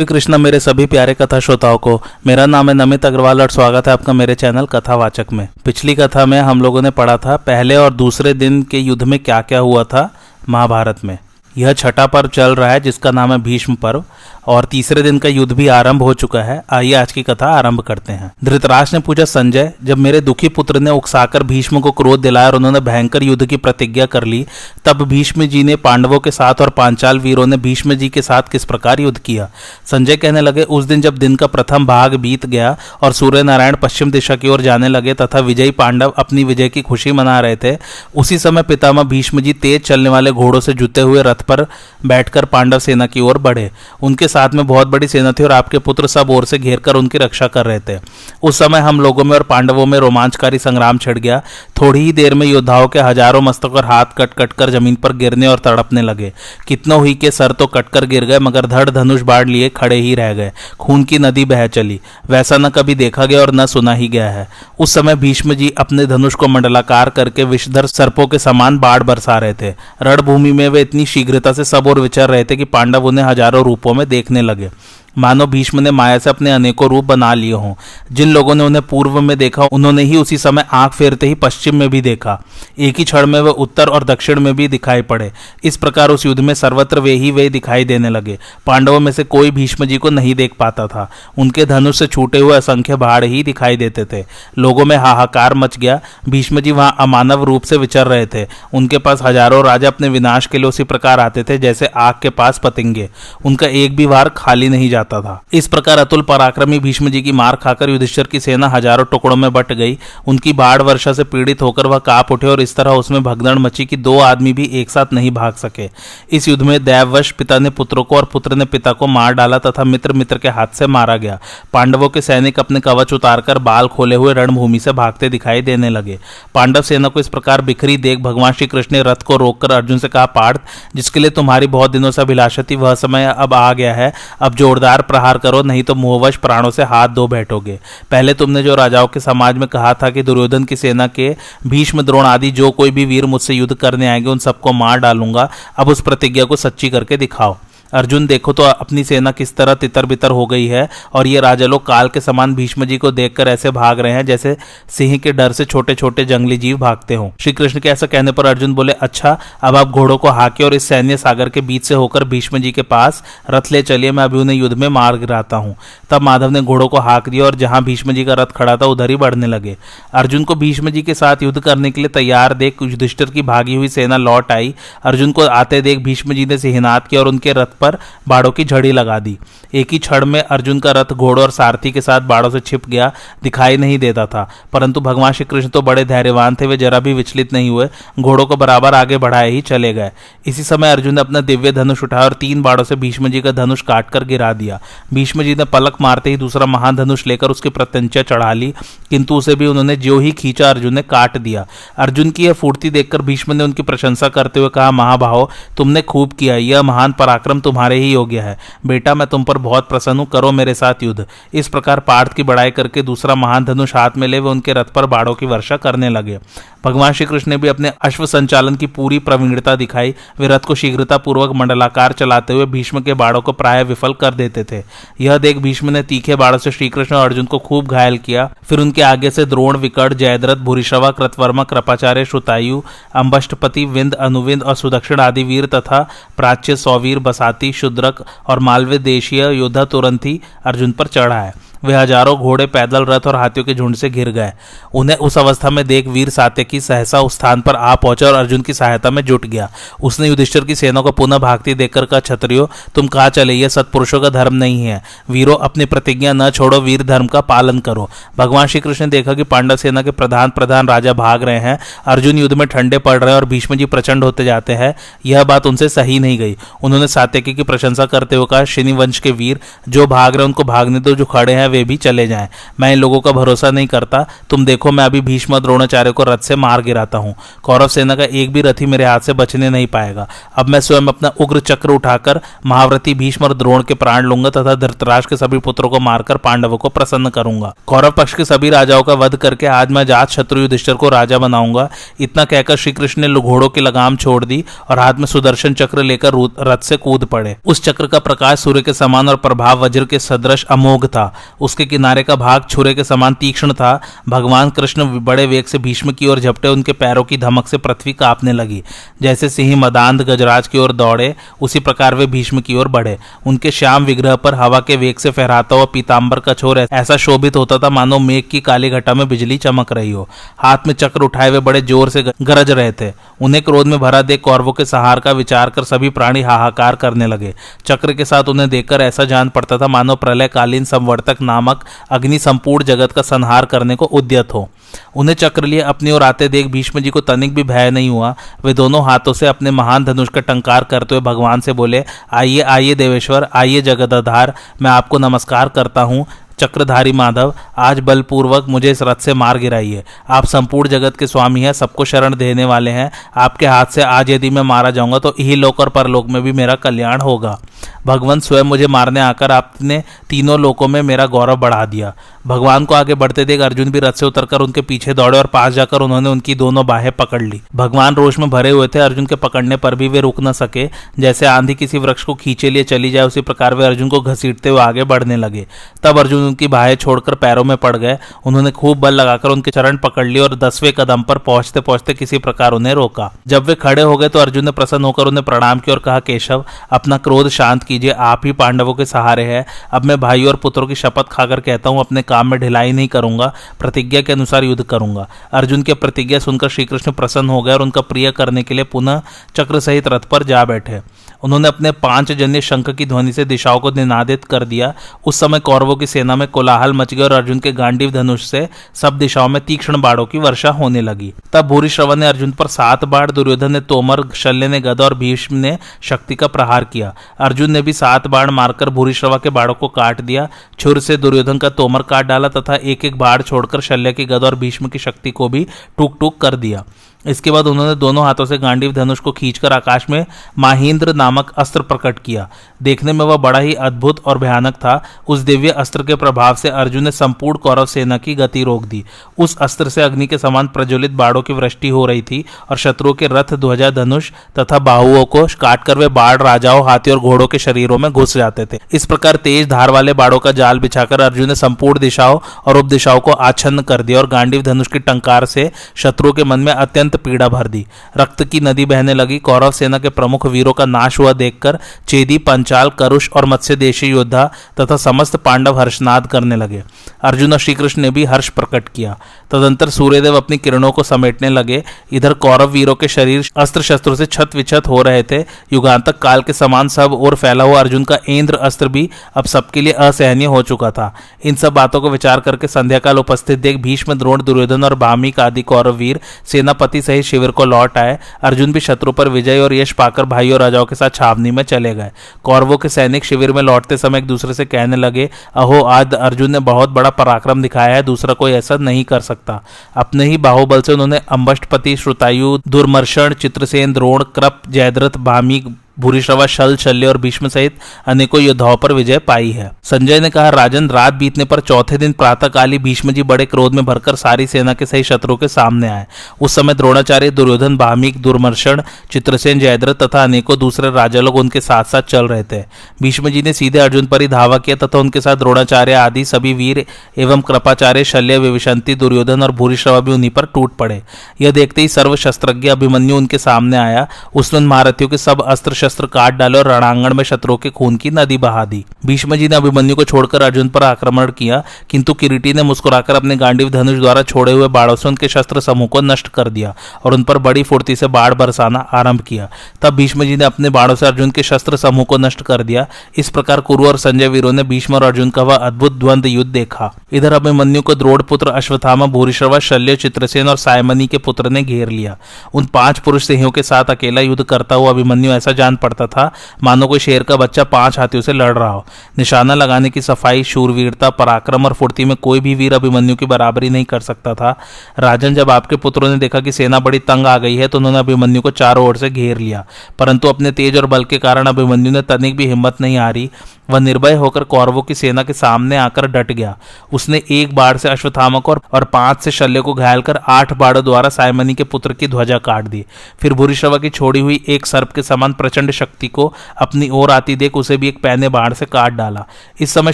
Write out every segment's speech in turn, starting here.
श्री कृष्ण मेरे सभी प्यारे कथा श्रोताओं को, मेरा नाम है नमित अग्रवाल और स्वागत है आपका मेरे चैनल कथावाचक में। पिछली कथा में हम लोगों ने पढ़ा था पहले और दूसरे दिन के युद्ध में क्या क्या हुआ था महाभारत में। यह छठा पर्व चल रहा है जिसका नाम है भीष्म पर्व और तीसरे दिन का युद्ध भी आरंभ हो चुका है। आइए आज की कथा आरंभ करते हैं। धृतराष्ट्र ने पूछा, संजय, जब मेरे दुखी पुत्र ने उकसाकर भीष्म को क्रोध दिलाया और उन्होंने भयंकर युद्ध की प्रतिज्ञा कर ली, तब भीष्म जी ने पांडवों के साथ और पांचाल वीरों ने भीष्म जी के साथ किस प्रकार युद्ध किया। संजय कहने लगे, उस दिन जब दिन का प्रथम भाग बीत गया और सूर्य नारायण पश्चिम दिशा की ओर जाने लगे तथा विजयी पांडव अपनी विजय की खुशी मना रहे थे, उसी समय पितामह भीष्म जी तेज चलने वाले घोड़ों से जुते हुए रथ पर बैठकर पांडव सेना की ओर बढ़े। उनके साथ में बहुत बड़ी सेना थी और आपके पुत्र सब ओर से घेरकर उनकी रक्षा कर रहे थे। उस समय हम लोगों में और पांडवों में रोमांचकारी संग्राम छिड़ गया। थोड़ी ही देर में योद्धाओं के हजारों मस्तक और हाथ कट कट कर जमीन पर गिरने और तड़पने लगे। कितनों ही के सर तो कटकर गिर गए मगर धड़ धनुष बाढ़ लिए खड़े ही रह गए। खून की नदी बह चली। वैसा न कभी देखा गया और न सुना ही गया है। उस समय भीष्म जी अपने धनुष को मंडलाकार करके विषधर सर्पों के समान बाढ़ बरसा रहे थे। रणभूमि में वे इतनी शीघ्रता से सब ओर विचर रहे थे कि पांडव उन्हें हजारों रूपों में देखने लगे, मानो भीष्म ने माया से अपने अनेकों रूप बना लिए हों। जिन लोगों ने उन्हें पूर्व में देखा उन्होंने ही उसी समय आंख फेरते ही पश्चिम में भी देखा। एक ही क्षण में वे उत्तर और दक्षिण में भी दिखाई पड़े। इस प्रकार उस युद्ध में सर्वत्र वे दिखाई देने लगे। पांडवों में से कोई भीष्म जी को नहीं देख पाता था। उनके धनुष से छूटे हुए असंख्य बाढ़ ही दिखाई देते थे। लोगों में हाहाकार मच गया। भीष्म जी वहां अमानव रूप से विचर रहे थे। उनके पास हजारों राजा अपने विनाश के लिए उसी प्रकार आते थे जैसे आग के पास पतंगे। उनका एक भी वार खाली नहीं जाता था। इस प्रकार अतुल पराक्रमी भीष्म जी की मार खाकर युधिष्ठिर की सेना हजारों टुकड़ों में बट गई। उनकी बाढ़ वर्षा से पीड़ित होकर वह कांप उठे और इस तरह उसमें भगदड़ मची कि दो आदमी भी एक साथ नहीं भाग सके। इस युद्ध में दैववश पिता ने पुत्रों को और पुत्र ने पिता को मार डाला तथा मित्र मित्र के हाथ से मारा गया। पांडवों के सैनिक अपने कवच उतारकर बाल खोले हुए रणभूमि से भागते दिखाई देने लगे। पांडव सेना को इस प्रकार बिखरी देख भगवान श्री कृष्ण ने रथ को रोककर अर्जुन से कहा, पार्थ, जिसके लिए तुम्हारी बहुत दिनों से अभिलाषा थी वह समय अब आ गया है। अब जोरदार प्रहार करो, नहीं तो मोहवश प्राणों से हाथ धो बैठोगे। पहले तुमने जो राजाओं के समाज में कहा था कि दुर्योधन की सेना के भीष्म द्रोण आदि जो कोई भी वीर मुझसे युद्ध करने आएंगे उन सबको मार डालूंगा, अब उस प्रतिज्ञा को सच्ची करके दिखाओ। अर्जुन, देखो तो अपनी सेना किस तरह तितर बितर हो गई है और ये राजा लोग काल के समान भीष्म जी को देखकर ऐसे भाग रहे हैं जैसे सिंह के डर से छोटे छोटे जंगली जीव भागते हों। श्री कृष्ण के ऐसा कहने पर अर्जुन बोले, अच्छा, अब आप घोड़ों को हाके और इस सैन्य सागर के बीच से होकर भीष्म जी के पास रथ ले चलिए, मैं अभी उन्हें युद्ध में मार गिराता हूँ। तब माधव ने घोड़ों को हाक दिया और जहां भीष्म जी का रथ खड़ा था उधर ही बढ़ने लगे। अर्जुन को भीष्म जी के साथ युद्ध करने के लिए तैयार देख युधिष्ठिर की भागी हुई सेना लौट आई। अर्जुन को आते देख भीष्म जी ने सिंहनाद किया और उनके रथ पर बाड़ों की झड़ी लगा दी। एक ही क्षण में अर्जुन का रथ घोड़ों और सारथी के साथ बाड़ों से छिप गया, दिखाई नहीं देता था। परंतु भगवान श्री कृष्ण तो बड़े धैर्यवान थे, वे जरा भी विचलित नहीं हुए, घोड़ों को बराबर आगे बढ़ाए ही चले गए। इसी समय अर्जुन ने अपना दिव्य धनुष उठाया और 3 बाड़ों से भीष्म जी का धनुष काटकर गिरा दिया। भीष्म जी ने पलक मारते ही दूसरा महाधनुष लेकर उसकी प्रत्यंचा चढ़ा ली, किंतु उसे भी उन्होंने ज्यों ही खींचा अर्जुन ने काट दिया। अर्जुन की यह फूर्ति देखकर भीष्म ने उनकी प्रशंसा करते हुए कहा, महाभाव, तुमने खूब किया, यह महान पराक्रम तुम्हारे ही योग्य है। बेटा, मैं तुम पर बहुत प्रसन्न हूं, करो मेरे साथ युद्ध। इस प्रकार पार्थ की बड़ाई करके दूसरा महान धनुष हाथ में ले वे उनके रथ पर बाड़ों की वर्षा करने लगे। भगवान श्री कृष्ण ने भी अपने अश्व संचालन की पूरी प्रवीणता दिखाई। वे रथ को शीघ्रता पूर्वक मंडलाकार चलाते हुए भीष्म के बाड़ों को प्राय विफल कर देते थे। यह देख भीष्म ने तीखे बाड़ों से श्रीकृष्ण और अर्जुन को खूब घायल किया। फिर उनके आगे से द्रोण, विकट, जयद्रथ, भूरिश्रवा, कृतवर्मा, कृपाचार्य, श्रुतायु, अंबष्टपति, विंद, अनुविंद और सुदक्षिण आदि वीर तथा प्राच्य, सौवीर, बसाती, शूद्रक और मालवे देशीय योद्धा तुरंत ही अर्जुन पर चढ़ाए। वे हजारों घोड़े, पैदल, रथ और हाथियों के झुंड से घिर गए। उन्हें उस अवस्था में देख वीर सात्यकी सहसा उस स्थान पर आ पहुंचा और अर्जुन की सहायता में जुट गया। उसने युधिष्ठिर की सेना को पुनः भागती देखकर कहा, क्षत्रियो, तुम कहाँ चले, यह सत्पुरुषों का धर्म नहीं है। वीरों, अपनी प्रतिज्ञा न छोड़ो, वीर धर्म का पालन करो। भगवान श्री कृष्ण ने देखा कि पांडव सेना के प्रधान राजा भाग रहे हैं, अर्जुन युद्ध में ठंडे पड़ रहे हैं और भीष्म जी प्रचंड होते जाते हैं। यह बात उनसे सही नहीं गई। उन्होंने सात्यकी की प्रशंसा करते हुए कहा, शनि वंश के वीर जो भाग रहे हैं उनको भागने दो, जो खड़े हैं वे भी चले जाएं। मैं इन लोगों का भरोसा नहीं करता। तुम देखो, मैं अभी भीष्म द्रोणाचार्य को रथ से मार गिराता हूँ। कौरव सेना का एक भी रथी मेरे हाथ से बचने नहीं पाएगा। अब मैं स्वयं अपना उग्र चक्र उठाकर महाव्रती भीष्म और द्रोण के प्राण लूंगा तथा धृतराष्ट्र के सभी पुत्रों को मारकर पांडवों को प्रसन्न करूंगा। कौरव पक्ष के सभी राजाओं का वध करके आज मैं जात शत्रु युधिष्ठिर को राजा बनाऊंगा। इतना कहकर श्री कृष्ण ने घोड़ों की लगाम छोड़ दी और हाथ में सुदर्शन चक्र लेकर रथ से कूद पड़े। उस चक्र का प्रकाश सूर्य के समान और प्रभाव वज्र के सदृश अमोघ था। उसके किनारे का भाग छुरे के समान तीक्ष्ण था। भगवान कृष्ण बड़े वेग से भीष्म की ओर झपटे। उनके पैरों की धमक से पृथ्वी कांपने लगी। जैसे सिंह मदांध गजराज की ओर दौड़े, उसी प्रकार वे भीष्म की ओर बढ़े। उनके श्याम विग्रह पर हवा के वेग से फहराता हुआ पीतांबर का छोर ऐसा शोभित होता था मानो मेघ की काली घटा में बिजली चमक रही हो। हाथ में चक्र उठाए वे बड़े जोर से गरज रहे थे। उन्हें क्रोध में भरा देख कौरवों के संहार का विचार कर सभी प्राणी हाहाकार करने लगे। चक्र के साथ उन्हें देखकर ऐसा जान पड़ता था मानो प्रलयकालीन संवर्तक नामक अग्नि संपूर्ण जगत का संहार करने को उद्यत हो। उन्हें चक्र लिए अपनी ओर आते देख भीष्म जी को तनिक भी भय नहीं हुआ। वे दोनों हाथों से अपने महान धनुष का टंकार करते हुए भगवान से बोले, आइए आइए देवेश्वर, आइए जगदाधार, मैं आपको नमस्कार करता हूँ। चक्रधारी माधव, आज बलपूर्वक मुझे इस रथ से मार गिराइए। आप संपूर्ण जगत के स्वामी हैं, सबको शरण देने वाले हैं। आपके हाथ से आज यदि मैं मारा जाऊंगा तो इहलोक और परलोक में भी मेरा कल्याण होगा। भगवान स्वयं मुझे मारने आकर आपने तीनों लोकों में मेरा गौरव बढ़ा दिया। भगवान को आगे बढ़ते देख अर्जुन भी रथ से उतरकर उनके पीछे दौड़े और पास जाकर उन्होंने उनकी दोनों बाहें पकड़ ली। भगवान रोष में भरे हुए थे। अर्जुन के पकड़ने पर भी वे रुक न सके। जैसे आंधी किसी वृक्ष को खींचे लिए चली जाए, उसी प्रकार वे अर्जुन को घसीटते हुए आगे बढ़ने लगे। तब अर्जुन उनकी बाहें छोड़कर पैरों में पड़ गए। उन्होंने खूब बल लगाकर उनके चरण पकड़ लिए और 10वें कदम पर पहुंचते पहुंचते किसी प्रकार उन्हें रोका। जब वे खड़े हो गए तो अर्जुन ने प्रसन्न होकर उन्हें प्रणाम किया और कहा, केशव, अपना क्रोध शांत कीजिए। आप ही पांडवों के सहारे हैं। अब मैं भाई और पुत्रों की शपथ खाकर कहता हूं, अपने काम में ढिलाई नहीं करूंगा, प्रतिज्ञा के अनुसार युद्ध करूंगा। अर्जुन की प्रतिज्ञा सुनकर श्री कृष्ण प्रसन्न हो गए और उनका प्रिय करने के लिए पुनः चक्र सहित रथ पर जा बैठे। उन्होंने अपने 5 जन्य शंख की ध्वनि से दिशाओं को निनादित कर दिया। उस समय कौरवों की सेना में कोलाहल मच गया और अर्जुन के गांडीव धनुष से सब दिशाओं में तीक्ष्ण बाणों की वर्षा होने लगी। तब भूरिश्रवा ने अर्जुन पर 7 बाण, दुर्योधन ने तोमर, शल्य ने गदा और भीष्म ने शक्ति का प्रहार किया। अर्जुन ने भी 7 बाण मारकर भूरिश्रवा के बाणों को काट दिया। छुर से दुर्योधन का तोमर काट डाला तथा एक एक बाण छोड़कर शल्य की गदा और भीष्म की शक्ति को भी टूक टूक कर दिया। इसके बाद उन्होंने दोनों हाथों से गांडीव धनुष को खींचकर आकाश में माहिंद्र नामक अस्त्र प्रकट किया। देखने में वह बड़ा ही अद्भुत और भयानक था। उस दिव्य अस्त्र के प्रभाव से अर्जुन ने संपूर्ण कौरव सेना की गति रोक दी। उस अस्त्र से अग्नि के समान प्रज्वलित बाणों की वृष्टि हो रही थी और शत्रुओं के रथ, ध्वजा, धनुष तथा बाहुओं को काटकर वे बाण राजाओं, हाथी और घोड़ों के शरीरों में घुस जाते थे। इस प्रकार तेज धार वाले बाणों का जाल बिछाकर अर्जुन ने संपूर्ण दिशाओं और उपदिशाओं को आच्छन्न कर दिया और गांडीव धनुष की टंकार से शत्रुओं के मन में अत्यंत पीड़ा भर दी। रक्त की नदी बहने लगी। कौरव सेना के प्रमुख वीरों का नाश हुआ देखकर चेदी, पंचाल, करुष और मत्स्य देशी योद्धा तथा समस्त पांडव हर्षनाद करने लगे। अर्जुन और श्रीकृष्ण ने भी हर्ष प्रकट किया। तदंतर सूर्यदेव अपनी किरणों को समेटने लगे। इधर कौरव वीरों के शरीर अस्त्र शस्त्रों से छत विछत हो रहे थे। युगांतक काल के समान सब और फैला हुआ अर्जुन का इंद्र अस्त्र भी अब सबके लिए असहनीय हो चुका था। इन सब बातों को विचार करके संध्याकाल उपस्थित देख भीष्म, द्रोण, दुर्योधन और भामिक आदि कौरव वीर सेनापति सहित शिविर को लौट आए। अर्जुन भी शत्रु पर विजय और यश पाकर भाई और राजाओं के साथ छावनी में चले गए। कौरवों के सैनिक शिविर में लौटते समय एक दूसरे से कहने लगे, अहो, आज अर्जुन ने बहुत बड़ा पराक्रम दिखाया है, दूसरा कोई ऐसा नहीं कर सकता। अपने ही बाहुबल से उन्होंने अंबष्टपति, श्रुतायु, दुर्मर्शन, चित्रसेन, द्रोण, कृप, जयद्रथ, भामिक, भूरिश्रवा, शल, शल्य और भीष्म सहित अनेकों योद्धाओं पर विजय पाई है। संजय ने कहा, राजन, रात बीतने पर चौथे दिन प्रातःकाली भीष्म जी बड़े क्रोध में भरकर सारी सेना के सही शत्रुओं के सामने आए। उस समय द्रोणाचार्य, दुर्योधन, भामिक, दुर्मर्शन, चित्रसेन, जयद्रथ तथा अनेकों दूसरे राजा लोग उनके साथ साथ चल रहे थे। भीष्म जी ने सीधे अर्जुन पर ही धावा किया तथा उनके साथ द्रोणाचार्य आदि सभी वीर एवं कृपाचार्य, शल्य, विविशंति, दुर्योधन और भूरिश्रवा भी उन्हीं पर टूट पड़े। यह देखते ही सर्वशस्त्रज्ञ अभिमन्यु उनके सामने आया। उसने उन महारथियों के सब अस्त्र शस्त्र काट डाले और रणांगण में शत्रुओं के खून की नदी बहा दी। भीष्म जी ने अभिमन्यु को छोड़कर अर्जुन पर आक्रमण किया, किंतु किरीटी ने मुस्कुराकर अपने गांडीव धनुष द्वारा छोड़े हुए बाणों से उनके शस्त्र समूह को नष्ट कर दिया और उन पर बड़ी फुर्ती से बाण बरसाना आरंभ किया। तब भीष्म जी ने अपने बाणों से अर्जुन के शस्त्र समूह को नष्ट कर दिया। इस प्रकार कुरु और संजय वीरों ने भीष्म और अर्जुन का वह अद्भुत द्वंद्व युद्ध देखा। इधर अभिमन्यु को द्रोण पुत्र अश्वत्थामा, भूरिश्रवा, शल्य, चित्रसेन और सायमनी के पुत्र ने घेर लिया। उन 5 पुरुष सिंहों के साथ अकेला युद्ध करता हुआ अभिमन्यु ऐसा जान जान पड़ता था मानो कोई शेर का बच्चा 5 हाथियों से लड़ रहा हो। निशाना लगाने की सफाई, शूरवीरता, पराक्रम और फुर्ती में कोई भी वीर अभिमन्यु की बराबरी नहीं कर सकता था। राजन, जब आपके पुत्रों ने देखा कि सेना बड़ी तंग आ गई है तो उन्होंने अभिमन्यु को चारों ओर से घेर लिया, परंतु अपने तेज और बल के कारण अभिमन्यु ने तनिक भी हिम्मत नहीं हारी। वह निर्भय होकर कौरवों की सेना के सामने आकर डट गया। उसने 1 बाण से अश्वत्थामा को और 5 से शल्य को घायल कर 8 बाणों द्वारा सायमनी के पुत्र की ध्वजा काट दी। फिर भूरिश्रवा की छोड़ी हुई एक सर्प के समान प्रचंड शक्ति को अपनी ओर आती देख उसे भी एक पैने बाण से काट डाला। इस समय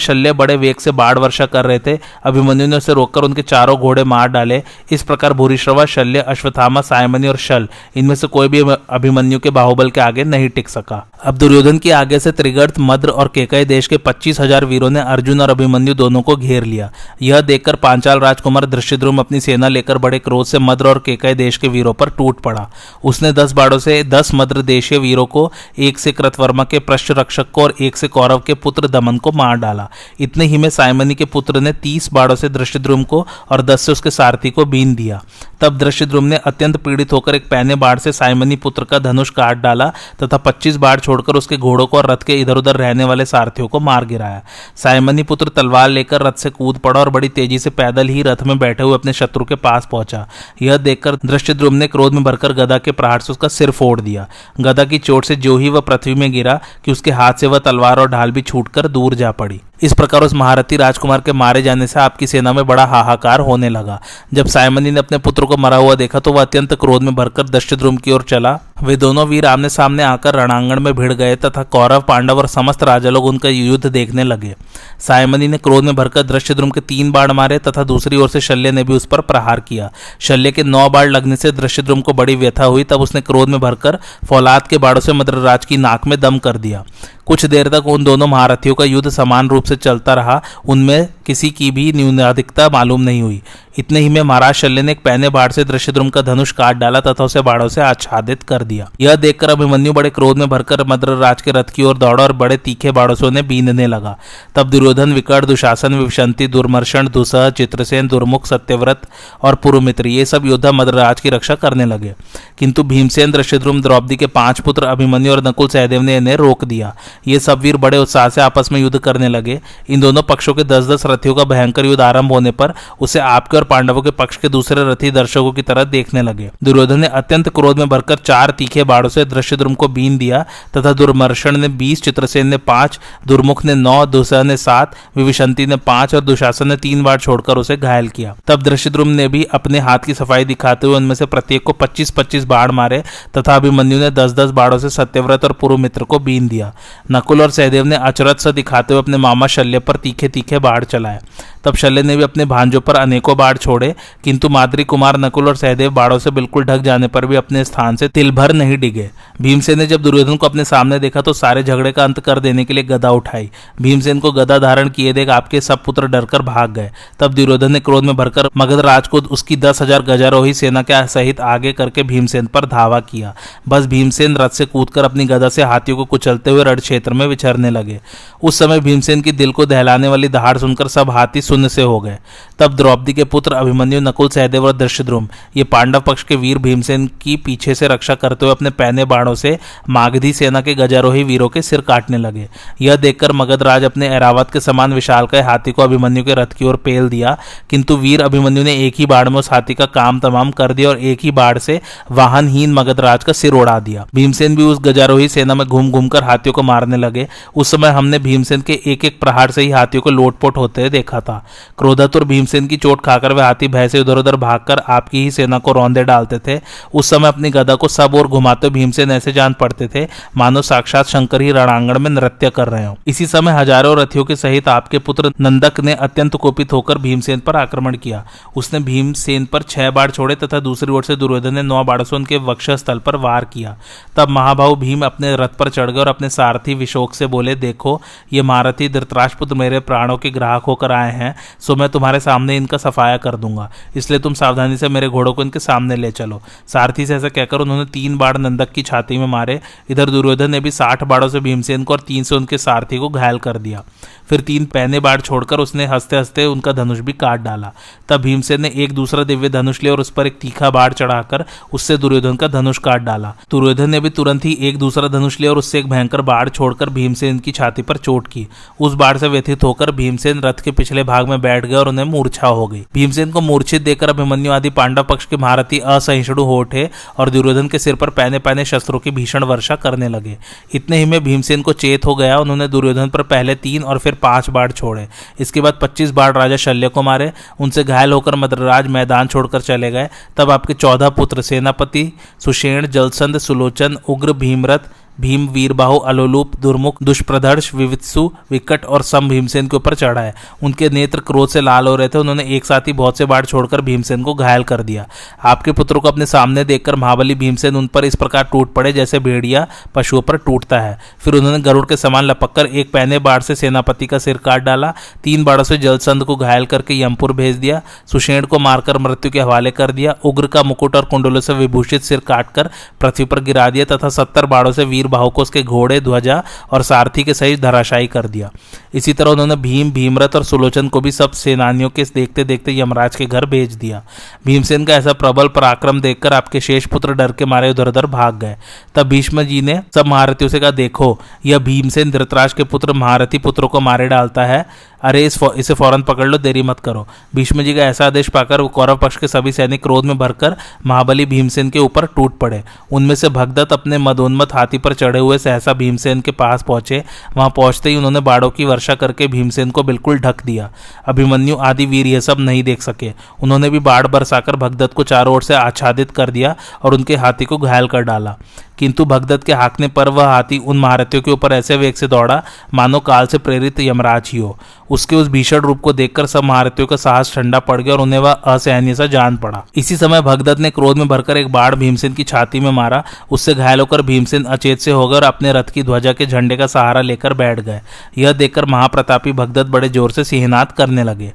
शल्य बड़े वेग से बाण वर्षा कर रहे थे। अभिमन्यु ने उसे रोककर उनके चारों घोड़े मार डाले। इस प्रकार भूरिश्रवा, शल्य, अश्वत्थामा, सायमनी और शल, इनमें से कोई भी अभिमन्यु के बाहुबल के आगे नहीं टिक सका। अब दुर्योधन के आगे से त्रिगर्त, मद्र और केकय देश के 25,000 वीरों ने अर्जुन और अभिमन्यु दोनों को घेर लिया। यह देखकर पांचाल राजकुमार धृष्टद्युम्न अपनी सेना लेकर बड़े क्रोध से मद्र और केकय देश के वीरों पर टूट पड़ा। उसने 10 बाणों से 10 मद्र देशीय वीरों को, 1 से कृतवर्मा के पृष्ठ रक्षक को और 1 से कौरव के पुत्र दमन को मार डाला। इतने ही में सायमनी के पुत्र ने 30 बाणों से धृष्टद्युम्न को और 10 से उसके सारथी को बीन दिया। तब धृष्टद्युम्न ने अत्यंत पीड़ित होकर एक पैने बाण से सायमनी पुत्र का धनुष काट डाला तथा 25 बाण छोड़कर उसके घोड़ों को और रथ के इधर उधर रहने वाले सारथियों को मार गिराया। सायमनी पुत्र तलवार लेकर रथ से कूद पड़ा और बड़ी तेजी से पैदल ही रथ में बैठे हुए अपने शत्रु के पास पहुंचा। यह देखकर धृष्टद्युम्न ने क्रोध में भरकर गदा के प्रहार से उसका सिर फोड़ दिया। गदा की चोट से जो ही वह पृथ्वी में गिरा कि उसके हाथ से वह तलवार और ढाल भी छूटकर दूर जा पड़ी। इस प्रकार उस महारथी राजकुमार के मारे जाने से आपकी सेना में बड़ा हाहाकार होने लगा। जब सायमनी ने अपने पुत्र को मरा हुआ देखा तो वह अत्यंत क्रोध में भरकर धृष्टद्युम्न की ओर चला। वे दोनों वीर आमने सामने आकर रणांगण में भिड़ गए तथा कौरव, पांडव और समस्त राजा लोग उनका युद्ध देखने लगे। सायमनी ने क्रोध में भरकर धृष्टद्युम्न के 3 बाण मारे तथा दूसरी ओर से शल्य ने भी उस पर प्रहार किया। शल्य के 9 बाण लगने से धृष्टद्युम्न को बड़ी व्यथा हुई। तब उसने क्रोध में भरकर फौलाद के बाणों से मद्रराज की नाक में दम कर दिया। कुछ देर तक उन दोनों महारथियों का युद्ध समान रूप से चलता रहा। उनमें किसी की भी न्यूनाधिकता मालूम नहीं हुई। इतने ही में महाराज शल्य ने एक पैने बाण से धृष्टद्युम्न का धनुष काट डाला तथा उसे बाणों से आच्छादित कर दिया। यह देखकर अभिमन्यु बड़े क्रोध में भरकर मद्रराज के रथ की ओर दौड़ा और बड़े तीखे बाणों से उन्हें बीनने लगा। तब दुर्योधन, विकट, दुशासन, विवशंति, दुर्मर्शन, दुसह, चित्रसेन, दुर्मुख, सत्यव्रत और पुरुमित्र, ये सब योद्धा मद्रराज की रक्षा करने लगे। किंतु भीमसेन, धृष्टद्युम्न, द्रौपदी के 5 पुत्र अभिमन्यु और नकुल, सहदेव ने इन्हें रोक दिया। ये सब वीर बड़े उत्साह से आपस में युद्ध करने लगे। इन दोनों पक्षों के 10-10 रथियों का भयंकर युद्ध आरंभ होने पर उसे आपके और पांडवों के पक्ष के दूसरे रथी दर्शकों की तरह देखने लगे। दुर्योधन ने अत्यंत क्रोध में भरकर 4 तीखे बाणों से धृष्टद्युम्न को बीन दिया तथा दुर्मर्शन ने 20, चित्रसेन ने 5, दुर्मुख ने 9, दुसह ने 7, विविशंति ने 5 और दुशासन ने 3 बार छोड़कर उसे घायल किया। तब धृष्टद्युम्न ने भी अपने हाथ की सफाई दिखाते हुए उनमें से प्रत्येक को 25-25 बाण मारे तथा अभिमन्यु ने 10-10 बाणों से सत्यव्रत और पुरुमित्र को बीन दिया। नकुल और सहदेव ने अचरज सा दिखाते हुए अपने मामा शल्य पर तीखे तीखे बाण चलाए। तब शल्य ने भी अपने भांजों पर अनेकों बाण छोड़े, किंतु माद्री कुमार नकुल और सहदेव बाणों से बिल्कुल ढक जाने पर भी अपने स्थान से तिल भर नहीं डिगे। भीमसेन ने जब दुर्योधन को अपने सामने देखा तो सारे झगड़े का अंत कर देने के लिए गदा उठाई। भीमसेन को गदा धारण किए देख आपके सब पुत्र डरकर भाग गए। तब दुर्योधन ने क्रोध में भरकर मगधराज को उसकी 10,000 गजारोही सेना के सहित आगे करके भीमसेन पर धावा किया। बस भीमसेन रथ से कूदकर अपनी गदा से हाथियों को कुचलते हुए रण क्षेत्र में विचरने लगे। उस समय भीमसेन की दिल को दहलाने वाली दहाड़ सुनकर सब हाथी शून्य से हो गए। तब द्रौपदी के पुत्र अभिमन्यु, नकुल, सहदेव और धृष्टद्युम्न, ये पांडव पक्ष के वीर भीमसेन की पीछे से रक्षा करते हुए अपने पैने बाणों से मागधी सेना के गजारोही वीरों के सिर काटने लगे। यह देखकर मगधराज अपने ऐरावत के समान विशालकाय हाथी को अभिमन्यु के रथ की ओर पेल दिया, किंतु वीर अभिमन्यु ने एक ही बाण में उस हाथी का काम तमाम कर दिया और एक ही बाण से वाहनहीन मगधराज का सिर उड़ा दिया। भीमसेन भी उस गजारोही सेना में घूम घूम कर हाथियों को मारने लगे। उस समय हमने भीमसेन के एक एक प्रहार से ही हाथियों को लोटपोट होते देखा था। क्रोधातुर भीमसेन की चोट खाकर वे हाथी भय से उधर उधर भागकर आपकी ही सेना को रौंदे डालते थे। उस समय अपनी गदा को सब ओर घुमाते भीमसेन ऐसे जान पड़ते थे मानो साक्षात शंकर ही रणांगण में नृत्य कर रहे हो। इसी समय हजारों रथियों के सहित आपके पुत्र नंदक ने अत्यंत कोपित होकर भीमसेन पर आक्रमण किया। उसने भीमसेन पर 6 बाण छोड़े तथा दूसरी ओर से दुर्योधन ने 9 बाणों से उनके वक्षस्थल पर वार किया। तब महाभाव भीम अपने रथ पर चढ़ गए और अपने सारथी विशोक से बोले, देखो ये महारथी धृतराष्ट्रपुत्र मेरे प्राणों के ग्राहक होकर आए हैं, सो मैं तुम्हारे सामने सामने इनका सफाया कर दूंगा, इसलिए तुम सावधानी से मेरे घोड़ों को इनके सामने ले चलो। सारथी से ऐसा कहकर उन्होंने 3 बाण नंदक की छाती में मारे। इधर दुर्योधन ने भी 60 बाणों से भीमसेन को और 3 से उनके सारथी को घायल कर दिया। फिर 3 पहने बाण छोड़कर उसने हंसते हंसते उनका धनुष भी काट डाला। तब भीमसेन ने एक दूसरा दिव्य धनुष लिया और उस पर एक तीखा बाण चढ़ाकर उससे दुर्योधन का धनुष काट डाला। दुर्योधन ने भी तुरंत ही एक दूसरा धनुष लिया और उससे एक भयंकर बाण छोड़कर भीमसेन की छाती पर चोट की। उस बाण से व्यथित होकर भीमसेन रथ के पिछले भाग में बैठ गए और उन्हें मूर्छा हो गई। भीमसेन को मूर्छित देखकर अभिमन्यु आदि पांडव पक्ष के महारथी असहिष्णु हो उठे और दुर्योधन के सिर पर पहने पहने शस्त्रों की भीषण वर्षा करने लगे। इतने ही में भीमसेन को चेत हो गया। उन्होंने दुर्योधन पर पहले 3 और फिर 5 बाण छोड़े। इसके बाद 25 बाण राजा शल्य को मारे। उनसे घायल होकर मद्रराज मैदान छोड़कर चले गए। तब आपके 14 पुत्र सेनापति सुषेण, जलसंध, सुलोचन, उग्र, भीमरथ, भीम, वीरबाहु, अलोलूप, दुर्मुख, दुष्प्रदर्श, विवित्सु, विकट और सम भीमसेन के ऊपर चढ़ाए। उनके नेत्र क्रोध से लाल हो रहे थे। उन्होंने एक साथ ही बहुत से बाण छोड़कर भीमसेन को घायल कर दिया। आपके पुत्रों को अपने सामने देखकर महाबली भीमसेन उन पर इस प्रकार टूट पड़े जैसे भेड़िया पशुओं पर टूटता है। फिर उन्होंने गरुड़ के समान लपककर एक पहने बाण से सेनापति का सिर काट डाला। 3 बाणों से जलसंध को घायल करके यमपुर भेज दिया। सुषेण को मारकर मृत्यु के हवाले कर दिया। उग्र का मुकुट और कुंडलों से विभूषित सिर काटकर पृथ्वी पर गिरा दिया तथा 70 बाणों से वीरबाहु को उसके घोड़े, ध्वजा और सारथी के सहित धराशायी कर दिया। इसी तरह उन्होंने भीम, भीमरथ और सुलोचन को भी सब सेनानियों के देखते देखते यमराज के घर भेज दिया। भीमसेन का ऐसा प्रबल पराक्रम देखकर आपके शेष पुत्र डर के मारे उधर उधर भाग गए। तब भीष्म जी ने सब महारथियों से कहा, देखो यह भीमसेन धृतराष्ट्र के पुत्र महारथी पुत्रों को मारे डालता है। अरे इसे फौरन पकड़ लो, देरी मत करो। भीष्म जी का ऐसा आदेश पाकर कौरव पक्ष के सभी सैनिक क्रोध में भरकर महाबली भीमसेन के ऊपर टूट पड़े। उनमें से भगदत्त अपने मदोन्मत्त हाथी पर चढ़े हुए सहसा भीमसेन के पास पहुंचे। वहां पहुंचते ही उन्होंने बाणों की वर्षा करके भीमसेन को बिल्कुल ढक दिया। अभिमन्यु आदि वीर यह सब नहीं देख सके। उन्होंने भी बाण बरसाकर भगदत्त को चारों ओर से आच्छादित कर दिया और उनके हाथी को घायल कर डाला। किंतु भगदत्त के हाँकने पर वह हाथी उन महारथियों के ऊपर ऐसे वेग से दौड़ा मानो काल से प्रेरित यमराज ही हो। उसके उस भीषण रूप को देखकर सब महारथियों का साहस ठंडा पड़ गया और उन्हें वह असहनीय सा जान पड़ा। इसी समय भगदत्त ने क्रोध में भरकर एक बाण भीमसेन की छाती में मारा। उससे घायल होकर भीमसेन अचेत से होकर अपने रथ की ध्वजा के झंडे का सहारा लेकर बैठ गए। यह देखकर महाप्रतापी भगदत्त बड़े जोर से सिंहनाद करने लगे।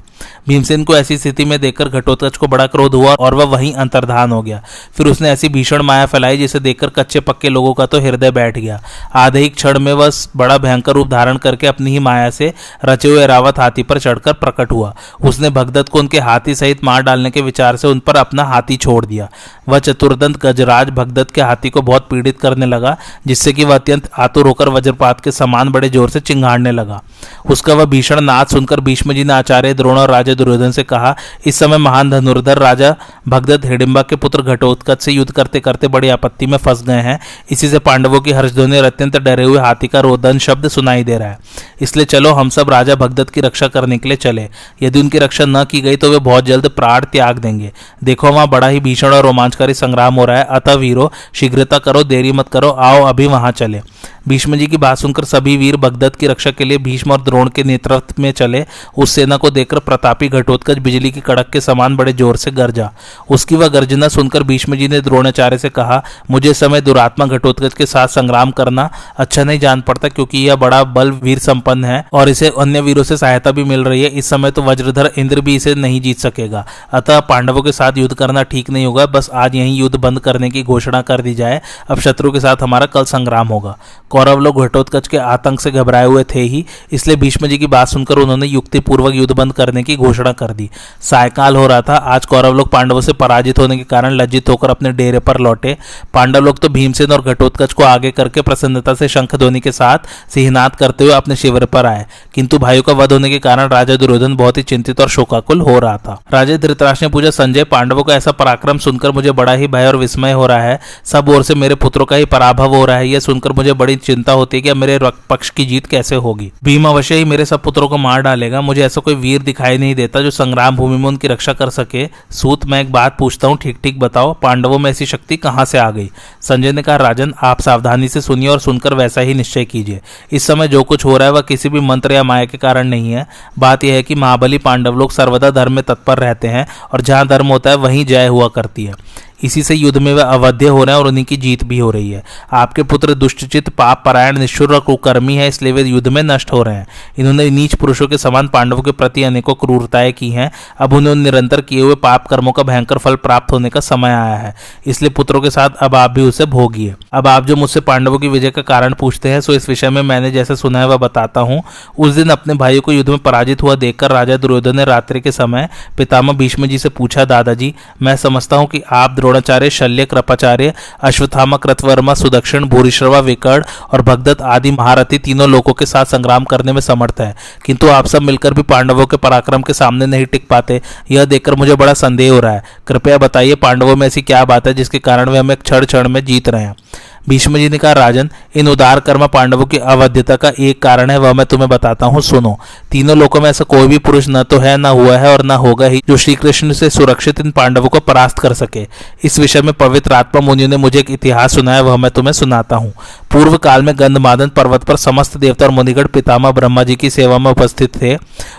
भीमसेन को ऐसी स्थिति में देखकर घटोत्कच को बड़ा क्रोध हुआ और वह वहीं अंतर्धान हो गया। फिर उसने ऐसी भीषण माया फैलाई जिसे देखकर कच्चे पक्के लोगों का तो हृदय बैठ गया। आधे ही क्षण में वह बड़ा भयंकर रूप धारण करके अपनी ही माया से रचे हुए रावत हाथी पर चढ़कर प्रकट हुआ। उसने भगदत्त को उनके हाथी सहित मार डालने के विचार से उन पर अपना हाथी छोड़ दिया। वह चतुर्दंत गजराज भगदत्त के हाथी को बहुत पीड़ित करने लगा, जिससे कि वह अत्यंत आतुर होकर वज्रपात के समान बड़े जोर से चिंगाड़ने लगा। उसका वह भीषण नाद सुनकर भीष्म जी ने आचार्य द्रोण और राजा दुर्योधन से कहा, इस समय महान धनुर्धर राजा भगदत्त हिडिंबा के पुत्र घटोत्कच से युद्ध करते करते बड़ी आपत्ति में फंस गए हैं। इसी से पांडवों की हर्षध्वनि और अत्यंत डरे हुए हाथी का रोदन शब्द सुनाई दे रहा है। इसलिए चलो हम सब राजा भगदत्त की रक्षा करने के लिए चले। यदि उनकी रक्षा न की गई तो वे बहुत जल्द प्राण त्याग देंगे। देखो वहां बड़ा ही भीषण और रोमांचकारी संग्राम हो रहा है। अतः वीरो शीघ्रता करो, देरी मत करो, आओ अभी वहां चले। भीष्म जी की बात सुनकर सभी वीर भगदत्त की रक्षा के लिए भीष्म और द्रोण के नेतृत्व में चले। उस सेना को देखकर प्रतापी घटोत्कच बिजली की कड़क के समान बड़े जोर से गरजा। उसकी वह गर्जना सुनकर भीष्म जी ने द्रोणाचार्य से कहा, मुझे इस समय दुरात्मा घटोत्कच के साथ संग्राम करना अच्छा नहीं जान पड़ता, क्योंकि यह बड़ा बल वीर संपन्न है और इसे अन्य वीरों से सहायता भी मिल रही है। इस समय तो वज्रधर इंद्र भी इसे नहीं जीत सकेगा। अतः पांडवों के साथ युद्ध करना ठीक नहीं होगा। बस आज यही युद्ध बंद करने की घोषणा कर दी जाए। अब शत्रु के साथ हमारा कल संग्राम होगा। कौरव लोग घटोत्कच के आतंक से घबराए हुए थे ही, इसलिए भीष्म जी की बात सुनकर उन्होंने युक्ति पूर्वक युद्ध बंद करने की घोषणा कर दी। सायकाल हो रहा था। आज कौरव लोग पांडवों से पराजित होने के कारण लज्जित होकर अपने डेरे पर लौटे। पांडव लोग तो भीमसेन और घटोत्कच को आगे करके प्रसन्नता से शंख ध्वनि के साथ सिंहनाद करते हुए अपने शिविर पर आए। किंतु भाइयों का वध होने के कारण राजा दुर्योधन बहुत ही चिंतित और शोकाकुल हो रहा था। राजा धृतराष्ट्र ने पूछा, संजय, पांडवों का ऐसा पराक्रम सुनकर मुझे बड़ा ही भय और विस्मय हो रहा है। सब ओर से मेरे पुत्रों का ही पराभव हो रहा है। यह सुनकर मुझे बड़ी चिंता होती है कि मेरे पक्ष की जीत कैसे होगी। भीम अवश्य ही मेरे सब पुत्रों को मार डालेगा। मुझे ऐसा कोई वीर दिखाई नहीं देता जो संग्राम भूमि में उनकी रक्षा कर सके। सूत, मैं एक बात पूछता हूँ, ठीक ठीक बताओ, पांडवों में ऐसी शक्ति कहां से आ गई? संजय ने कहा, राजन, आप सावधानी से सुनिए और सुनकर वैसा ही निश्चय कीजिए। इस समय जो कुछ हो रहा है वह किसी भी मंत्र या माया के कारण नहीं है। बात यह है कि महाबली पांडव लोग सर्वदा धर्म में तत्पर रहते हैं और जहां धर्म होता है वहीं जय हुआ करती है। इसी से युद्ध में वे अवध्य हो रहे हैं और उन्हीं की जीत भी हो रही है। आपके पुत्र दुष्टचित, पाप परायण, निष्ठुर और कुकर्मी है, इसलिए वे युद्ध में नष्ट हो रहे हैं। इन्होंने नीच पुरुषों के समान पांडवों के प्रति अनेकों क्रूरताएं की हैं। अब उन्हें निरंतर किए हुए पाप कर्मों का भयंकर फल प्राप्त होने का समय आया है, इसलिए पुत्रों के साथ अब आप भी उसे भोगिए। अब आप जो मुझसे पांडवों की विजय का कारण पूछते हैं, सो इस विषय में मैंने जैसे सुना है वह बताता हूँ। उस दिन अपने भाइयों को युद्ध में पराजित हुआ देखकर राजा दुर्योधन ने रात्रि के समय पितामह भीष्म जी से पूछा, दादाजी, मैं समझता हूँ कि आप द्रोणाचार्य, शल्य, कृपाचार्य, अश्वत्थामा, कृतवर्मा, सुदक्षिण, भूरिश्रवा, विकर्ण और भगदत्त आदि महारथी तीनों लोगों के साथ संग्राम करने में समर्थ है, किंतु आप सब मिलकर भी पांडवों के पराक्रम के सामने नहीं टिक पाते। यह देखकर मुझे बड़ा संदेह हो रहा है। कृपया बताइए, पांडवों में ऐसी क्या बात है जिसके कारण वे हमें क्षण क्षण में जीत रहे हैं। भीष्म जी ने कहा, राजन, इन उदार कर्म पांडवों की अवध्यता का एक कारण है, वह मैं तुम्हें बताता हूँ, सुनो। तीनों लोकों में ऐसा कोई भी पुरुष न तो है, न हुआ है और न होगा ही जो श्री कृष्ण से सुरक्षित इन पांडवों को परास्त कर सके। इस विषय में पवित्र आत्मा मुनियों ने मुझे एक इतिहास सुनाया, वह मैं तुम्हें सुनाता हूँ। पूर्व काल में गंधमादन पर्वत पर समस्त देवता और मुनिगण पितामह ब्रह्मा जी की सेवा में उपस्थित थे।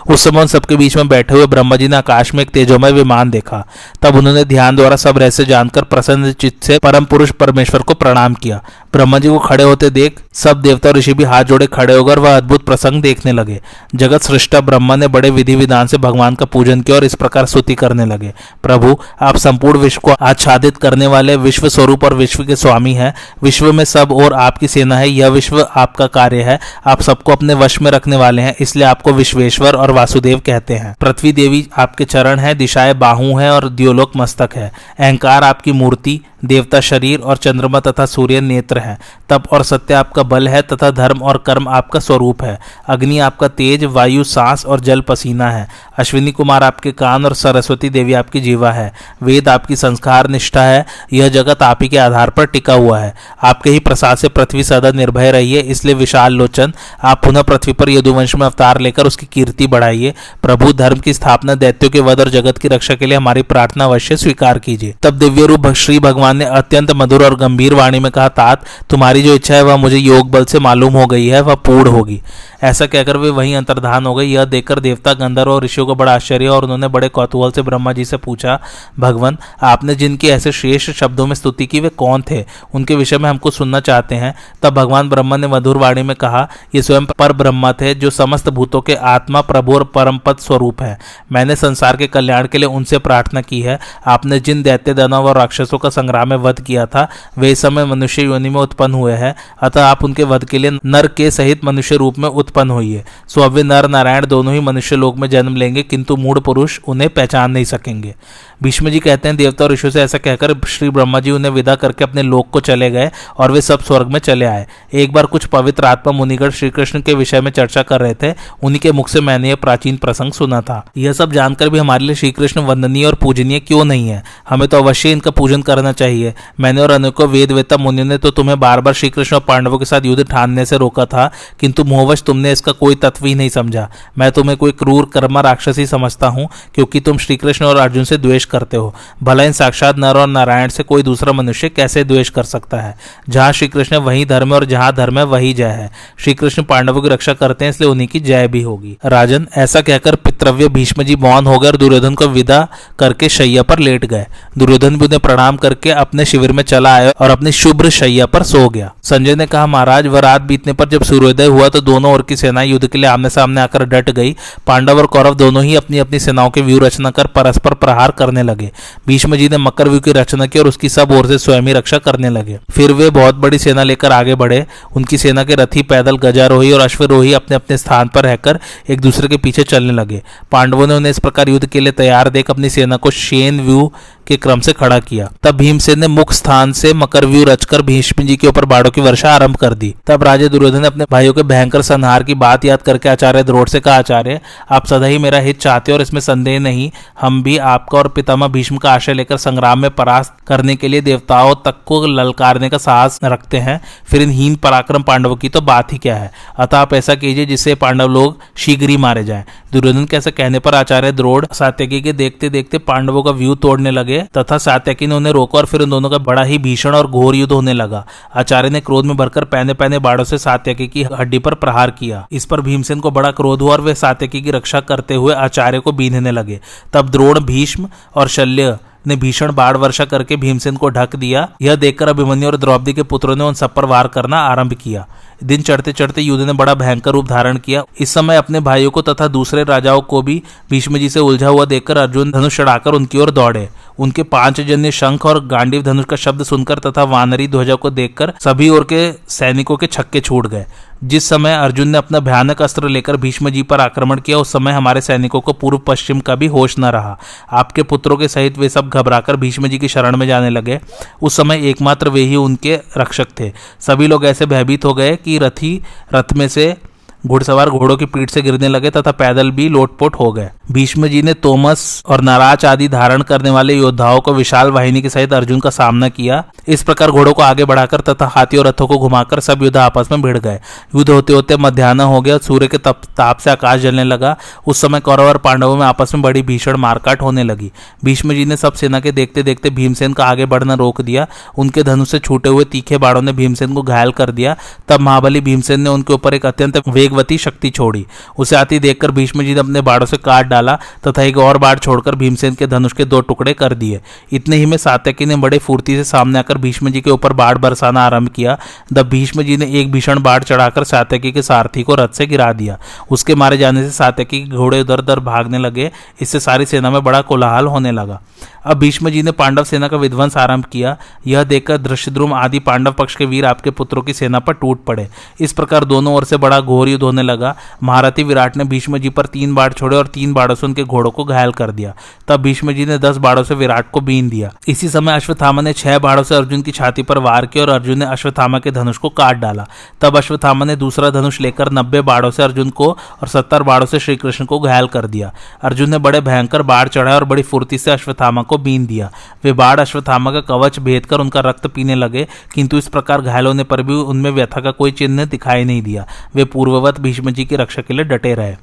उस समय उन सबके बीच में बैठे हुए ब्रह्मा जी ने आकाश में एक तेजोमय विमान देखा। तब उन्होंने ध्यान द्वारा सब रहस्य जानकर प्रसन्न चित्त से परम पुरुष परमेश्वर को प्रणाम किया। ब्रह्मा जी को खड़े होते देख सब देवता और ऋषि भी हाथ जोड़े खड़े होकर वह अद्भुत प्रसंग देखने लगे। जगत सृष्टा ब्रह्मा ने बड़े विधि विधान से भगवान का पूजन किया और इस प्रकार स्तुति करने लगे, प्रभु, आप संपूर्ण विश्व को आच्छादित करने वाले विश्व स्वरूप और विश्व के स्वामी हैं। विश्व में सब और आपकी सेना है, यह विश्व आपका कार्य है। आप सबको अपने वश में रखने वाले हैं, इसलिए आपको विश्वेश्वर और वासुदेव कहते हैं। पृथ्वी देवी आपके चरण है, दिशाएं बाहु हैं और द्योलोक मस्तक है। अहंकार आपकी मूर्ति, देवता शरीर और चंद्रमा तथा सूर्य नेत्र है। तप और सत्य आपका बल है तथा धर्म और कर्म आपका स्वरूप है। अग्नि आपका तेज, वायु सांस और जल पसीना है। अश्विनी कुमार आपके कान और सरस्वती देवी आपकी जीवा है। वेद आपकी संस्कार निष्ठा है। यह जगत आप ही के आधार पर टिका हुआ है। आपके ही प्रसाद से पृथ्वी सदा निर्भय रही है, इसलिए विशाल लोचन, आप पुनः पृथ्वी पर यदुवंश में अवतार लेकर उसकी कीर्ति बढ़ाइए। प्रभु, धर्म की स्थापना, दैत्यों के वध और जगत की रक्षा के लिए हमारी प्रार्थना अवश्य स्वीकार कीजिए। तब दिव्य रूप श्री भगवान ने अत्यंत मधुर और गंभीर वाणी में कहा, तात, तुम्हारी जो इच्छा है वह मुझे योग बल से मालूम हो गई है, वह पूर्ण होगी। ऐसा कहकर वे वहीं अंतर्धान हो गए। यह देखकर देवता, गंधर्व और ऋषियों को बड़ा आश्चर्य और उन्होंने बड़े कौतूहल से ब्रह्मा जी से पूछा, भगवान, आपने जिनकी ऐसे श्रेष्ठ शब्दों में स्तुति की वे कौन थे? उनके विषय में हमको सुनना चाहते हैं। तब भगवान ब्रह्मा ने मधुर वाणी में कहा, ये स्वयं पर ब्रह्मा थे जो समस्त भूतों के आत्मा, प्रभु और परम पद स्वरूप है। मैंने संसार के कल्याण के लिए उनसे प्रार्थना की है। आपने जिन दैत्य, दानव और राक्षसों का संग्राम में वध किया था वे इस समय मनुष्य योनि में उत्पन्न हुए हैं, अतः आप उनके वध के लिए नर के सहित मनुष्य रूप में उत्पन्न हुई। सो अब वे नर नारायण दोनों ही मनुष्य लोक में जन्म लेंगे, किंतु मूढ़ पुरुष उन्हें पहचान नहीं सकेंगे। भीष्म जी कहते हैं, देवता और ऋषियों से ऐसा कहकर श्री ब्रह्मा जी उन्हें विदा करके अपने लोक को चले गए और वे सब स्वर्ग में चले आए। एक बार कुछ पवित्र आत्मा मुनिगण श्री कृष्ण के विषय में चर्चा कर रहे थे। उन्हीं के मुख से मैंने यह प्राचीन प्रसंग सुना था। यह सब जानकर भी हमारे लिए श्री कृष्ण वंदनीय और पूजनीय क्यों नहीं है? हमें तो अवश्य इनका पूजन करना चाहिए। मैंने और अनेकों वेद वेता मुनियों ने तो तुम्हें बार बार श्री कृष्ण और पांडवों के साथ युद्ध ठानने से रोका था, किंतु मोहवश तुमने इसका कोई तत्व ही नहीं समझा। मैं तुम्हें कोई क्रूर कर्मा राक्षसी समझता हूँ, क्योंकि तुम श्री कृष्ण और अर्जुन से द्वेष करते हो। भला इन साक्षात नर और नारायण से कोई दूसरा मनुष्य कैसे द्वेष कर सकता है? जहां श्री कृष्ण वही धर्म है और जहां धर्म है वही जय है। श्री कृष्ण पांडवों की रक्षा करते हैं, इसलिए उन्हीं की जय भी होगी। राजन, ऐसा कहकर पितृव्य भीष्म जी मौन हो गए और दुर्योधन को विदा करके शैया पर लेट गए। दुर्योधन भी उन्हें प्रणाम करके अपने शिविर में चला आया और अपनी शुभ्र शैया पर सो गया। संजय ने कहा, महाराज, वह रात बीतने पर जब सूर्योदय हुआ तो दोनों ओर की सेनाएं युद्ध के लिए आमने सामने आकर डट गई। पांडव और कौरव दोनों ही अपनी अपनी सेनाओं की व्यूह रचना कर परस्पर प्रहार करने लगे। भीष्म जी ने मकर व्यूह की रचना की और उसकी सब ओर से स्वयं ही रक्षा करने लगे। फिर वे बहुत बड़ी सेना लेकर आगे बढ़े। उनकी सेना के रथी, पैदल, गजारोही और अश्वरोही अपने अपने स्थान पर रहकर एक दूसरे के पीछे चलने लगे। पांडवों ने उन्हें इस प्रकार युद्ध के लिए तैयार देख अपनी सेना को शेन व्यूह के क्रम से खड़ा किया। तब भीमसेन ने मुख्य स्थान से मकर व्यूह रचकर भीष्म जी के ऊपर बाणों की वर्षा आरंभ कर दी। तब राजा दुर्योधन ने अपने भाइयों के भयंकर संहार की बात याद करके आचार्य द्रोण से कहा, आचार्य, आप सदा ही मेरा हित चाहते हो और इसमें संदेह नहीं। हम भी आपका और पितामह भीष्म का आश्रय लेकर संग्राम में परास्त करने के लिए देवताओं तक को ललकारने का साहस रखते हैं। फिर इन हीन पराक्रम पांडवों की तो बात ही क्या है। अतः आप ऐसा कीजिए जिससे पांडव लोग शीघ्र ही मारे जाएं। दुर्योधन के ऐसे कहने पर आचार्य द्रोण सात्यकी के देखते देखते पांडवों का व्यूह तोड़ने लगे तथा सात्यकी ने उन्हें रोका और फिर उन दोनों का बड़ा ही भीषण और घोर युद्ध होने लगा। आचार्य ने क्रोध में भरकर पहने पहने बाणों से सात्यकी की हड्डी पर प्रहार किया। इस पर भीमसेन को बड़ा क्रोध हुआ और वे सात्यकी की रक्षा करते हुए आचार्य को बीनने लगे। तब द्रोण, भीष्म और शल्य ने भीषण बाढ़ वर्षा करके भीमसेन को ढक दिया। यह देखकर अभिमन्यु और द्रौपदी के पुत्रों ने उन सब पर वार करना आरंभ किया। दिन चढ़ते चढ़ते युद्ध ने बड़ा भयंकर रूप धारण किया। इस समय अपने भाइयों को तथा दूसरे राजाओं को भी भीष्म जी से उलझा हुआ देखकर अर्जुन धनुष चढ़ाकर उनकी ओर दौड़े। उनके 5 जन्य शंख और गांडीव धनुष का शब्द सुनकर तथा वानरी ध्वजा को देखकर सभी ओर के सैनिकों के छक्के छूट गए। जिस समय अर्जुन ने अपना भयानक अस्त्र लेकर भीष्म जी पर आक्रमण किया, उस समय हमारे सैनिकों को पूर्व पश्चिम का भी होश न रहा। आपके पुत्रों के सहित वे सब घबराकर भीष्म जी की शरण में जाने लगे। उस समय एकमात्र वे ही उनके रक्षक थे। सभी लोग ऐसे भयभीत हो गए कि रथी रथ में से घुड़सवार घोड़ों की पीठ से गिरने लगे तथा पैदल भी लोटपोट हो गए। भीष्म जी ने तोमस और नाराज आदि धारण करने वाले योद्धाओं को विशाल वाहिनी के सहित अर्जुन का सामना किया। इस प्रकार घोड़ों को आगे बढ़ाकर तथा हाथी और रथों को घुमाकर सब योद्धा आपस में भिड़ गए। युद्ध होते होते मध्याह्न हो गया। सूर्य के ताप से आकाश जलने लगा। उस समय कौरव और पांडवों में आपस में बड़ी भीषण मारकाट होने लगी। भीष्म जी ने सब सेना के देखते देखते भीमसेन का आगे बढ़ना रोक दिया। उनके धनुष से छूटे हुए तीखे बाणों ने भीमसेन को घायल कर दिया। तब महाबली भीमसेन ने उनके ऊपर एक अत्यंत वेगवती शक्ति छोड़ी। उसे आती देखकर भीष्म जी ने अपने बाणों से काट डाला तथा एक और बाण छोड़कर भीमसेन के धनुष के 2 टुकड़े कर दिए। इतने ही में सात्यकी ने बड़े फुर्ती से सामने आकर भीष्म जी के ऊपर बाण बरसाना आरंभ किया। तब भीष्म जी ने एक भीषण बाण चढ़ाकर सात्यकी के सारथी को रथ से गिरा दिया। उसके मारे जाने से सात्यकी के घोड़े उधर उधर भागने लगे। इससे सारी सेना में बड़ा कोलाहल होने लगा। अब भीष्म जी ने पांडव सेना का विध्वंस आरंभ किया। यह देखकर धृष्टद्युम्न आदि पांडव पक्ष के वीर आपके पुत्रों की सेना पर टूट पड़े। इस प्रकार दोनों ओर से बड़ा घोर युद्ध होने लगा। महारथी विराट ने भीष्म जी पर 3 बाण छोड़े और 3 बाणों से उनके घोड़ों को घायल कर दिया। तब भीष्म जी ने 10 बाणों से विराट को बीन दिया। इसी समय अश्वत्थामा ने 6 बाणों से अर्जुन की छाती पर वार किया और अर्जुन ने अश्वत्थामा के धनुष को काट डाला। तब अश्वत्थामा ने दूसरा धनुष लेकर 90 बाणों से अर्जुन को और 70 बाणों से श्री कृष्ण को घायल कर दिया। अर्जुन ने बड़े भयंकर बाढ़ चढ़ाए और बड़ी फुर्ती से अश्वत्थामा को बीन दिया। वे बाढ़ अश्वत्थामा का कवच भेद कर उनका रक्त पीने लगे, किंतु इस प्रकार घायल होने पर भी उनमें व्यथा का कोई चिन्ह दिखाई नहीं दिया। वे पूर्ववत भीष्म जी की रक्षा के लिए डटे रहे।